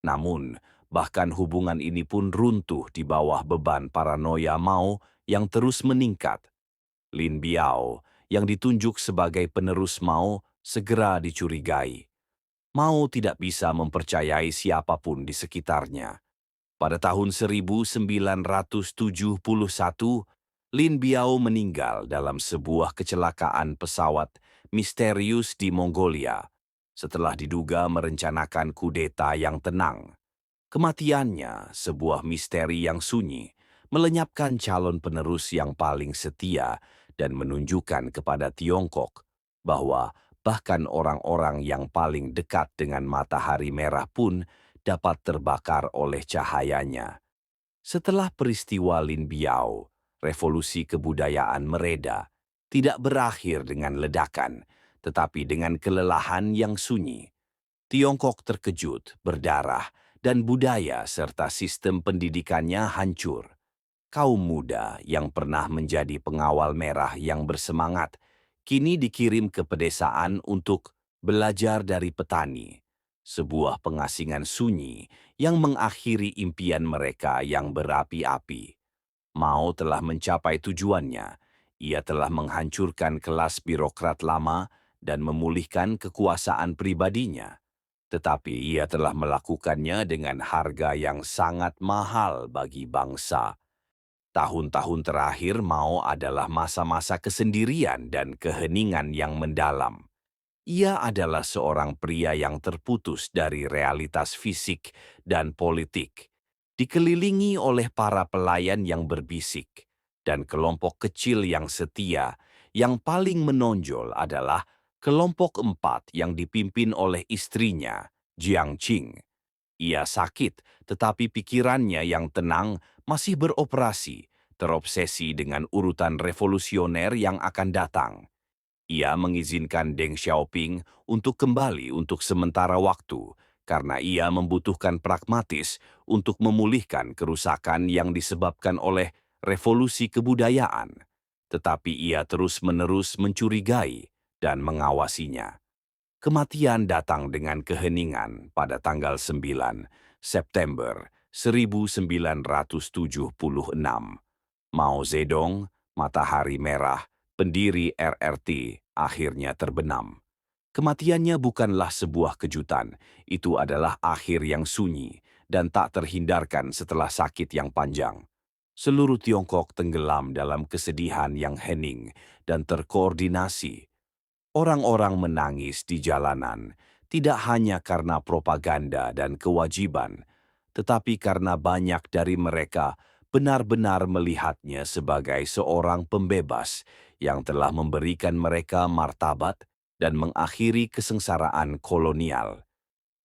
Speaker 1: Namun, bahkan hubungan ini pun runtuh di bawah beban paranoia Mao yang terus meningkat. Lin Biao, yang ditunjuk sebagai penerus Mao, segera dicurigai. Mao tidak bisa mempercayai siapapun di sekitarnya. Pada tahun 1971, Lin Biao meninggal dalam sebuah kecelakaan pesawat misterius di Mongolia setelah diduga merencanakan kudeta yang tenang. Kematiannya, sebuah misteri yang sunyi, melenyapkan calon penerus yang paling setia dan menunjukkan kepada Tiongkok bahwa bahkan orang-orang yang paling dekat dengan Matahari Merah pun dapat terbakar oleh cahayanya. Setelah peristiwa Lin Biao, revolusi kebudayaan mereda, tidak berakhir dengan ledakan, tetapi dengan kelelahan yang sunyi. Tiongkok terkejut, berdarah, dan budaya serta sistem pendidikannya hancur. Kaum muda yang pernah menjadi pengawal merah yang bersemangat, kini dikirim ke pedesaan untuk belajar dari petani. Sebuah pengasingan sunyi yang mengakhiri impian mereka yang berapi-api. Mao telah mencapai tujuannya. Ia telah menghancurkan kelas birokrat lama dan memulihkan kekuasaan pribadinya. Tetapi ia telah melakukannya dengan harga yang sangat mahal bagi bangsa. Tahun-tahun terakhir Mao adalah masa-masa kesendirian dan keheningan yang mendalam. Ia adalah seorang pria yang terputus dari realitas fisik dan politik, dikelilingi oleh para pelayan yang berbisik, dan kelompok kecil yang setia. Yang paling menonjol adalah kelompok empat yang dipimpin oleh istrinya, Jiang Qing. Ia sakit, tetapi pikirannya yang tenang masih beroperasi, terobsesi dengan urutan revolusioner yang akan datang. Ia mengizinkan Deng Xiaoping untuk kembali untuk sementara waktu, karena ia membutuhkan pragmatis untuk memulihkan kerusakan yang disebabkan oleh revolusi kebudayaan. Tetapi ia terus-menerus mencurigai dan mengawasinya. Kematian datang dengan keheningan pada tanggal 9 September 1976. Mao Zedong, Matahari Merah, pendiri RRT, akhirnya terbenam. Kematiannya bukanlah sebuah kejutan, itu adalah akhir yang sunyi dan tak terhindarkan setelah sakit yang panjang. Seluruh Tiongkok tenggelam dalam kesedihan yang hening dan terkoordinasi. Orang-orang menangis di jalanan, tidak hanya karena propaganda dan kewajiban, tetapi karena banyak dari mereka benar-benar melihatnya sebagai seorang pembebas yang telah memberikan mereka martabat dan mengakhiri kesengsaraan kolonial.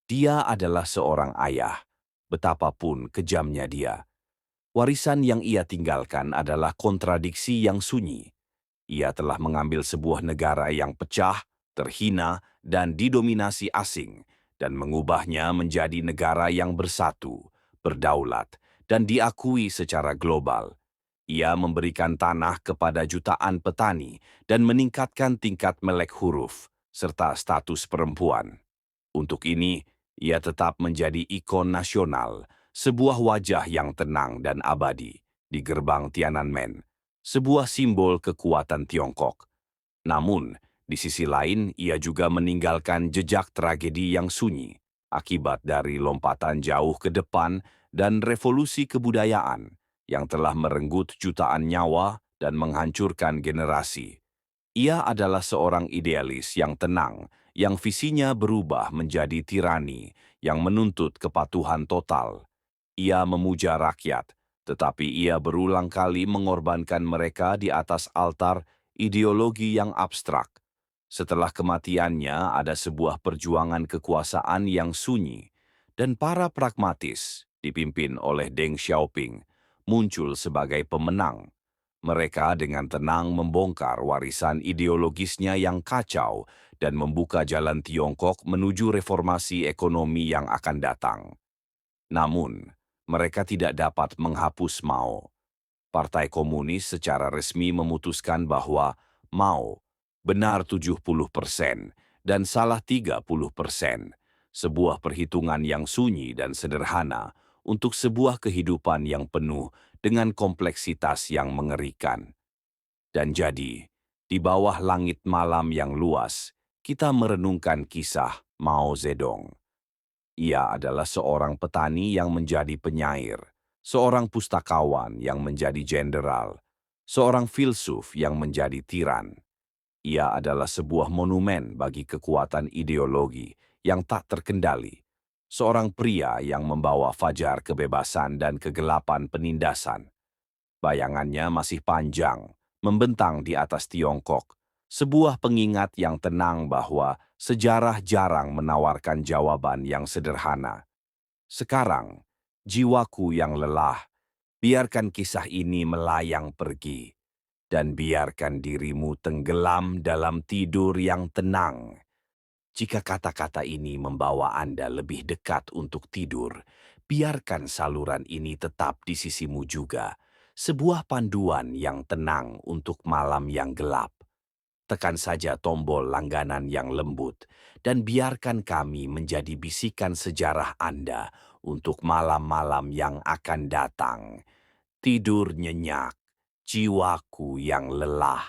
Speaker 1: Dia adalah seorang ayah, betapapun kejamnya dia. Warisan yang ia tinggalkan adalah kontradiksi yang sunyi. Ia telah mengambil sebuah negara yang pecah, terhina, dan didominasi asing, dan mengubahnya menjadi negara yang bersatu, berdaulat, dan diakui secara global. Ia memberikan tanah kepada jutaan petani dan meningkatkan tingkat melek huruf, serta status perempuan. Untuk ini, ia tetap menjadi ikon nasional, sebuah wajah yang tenang dan abadi di gerbang Tiananmen, sebuah simbol kekuatan Tiongkok. Namun, di sisi lain ia juga meninggalkan jejak tragedi yang sunyi akibat dari lompatan jauh ke depan dan revolusi kebudayaan yang telah merenggut jutaan nyawa dan menghancurkan generasi. Ia adalah seorang idealis yang tenang, yang visinya berubah menjadi tirani, yang menuntut kepatuhan total. Ia memuja rakyat, tetapi ia berulang kali mengorbankan mereka di atas altar ideologi yang abstrak. Setelah kematiannya ada sebuah perjuangan kekuasaan yang sunyi, dan para pragmatis, dipimpin oleh Deng Xiaoping, muncul sebagai pemenang. Mereka dengan tenang membongkar warisan ideologisnya yang kacau dan membuka jalan Tiongkok menuju reformasi ekonomi yang akan datang. Namun, mereka tidak dapat menghapus Mao. Partai Komunis secara resmi memutuskan bahwa Mao benar 70% dan salah 30%, sebuah perhitungan yang sunyi dan sederhana untuk sebuah kehidupan yang penuh dengan kompleksitas yang mengerikan. Dan jadi, di bawah langit malam yang luas, kita merenungkan kisah Mao Zedong. Ia adalah seorang petani yang menjadi penyair, seorang pustakawan yang menjadi jenderal, seorang filsuf yang menjadi tiran. Ia adalah sebuah monumen bagi kekuatan ideologi yang tak terkendali, seorang pria yang membawa fajar kebebasan dan kegelapan penindasan. Bayangannya masih panjang, membentang di atas Tiongkok, sebuah pengingat yang tenang bahwa sejarah jarang menawarkan jawaban yang sederhana. Sekarang, jiwaku yang lelah, biarkan kisah ini melayang pergi, dan biarkan dirimu tenggelam dalam tidur yang tenang. Jika kata-kata ini membawa Anda lebih dekat untuk tidur, biarkan saluran ini tetap di sisimu juga. Sebuah panduan yang tenang untuk malam yang gelap. Tekan saja tombol langganan yang lembut dan biarkan kami menjadi bisikan sejarah Anda untuk malam-malam yang akan datang. Tidur nyenyak, jiwaku yang lelah,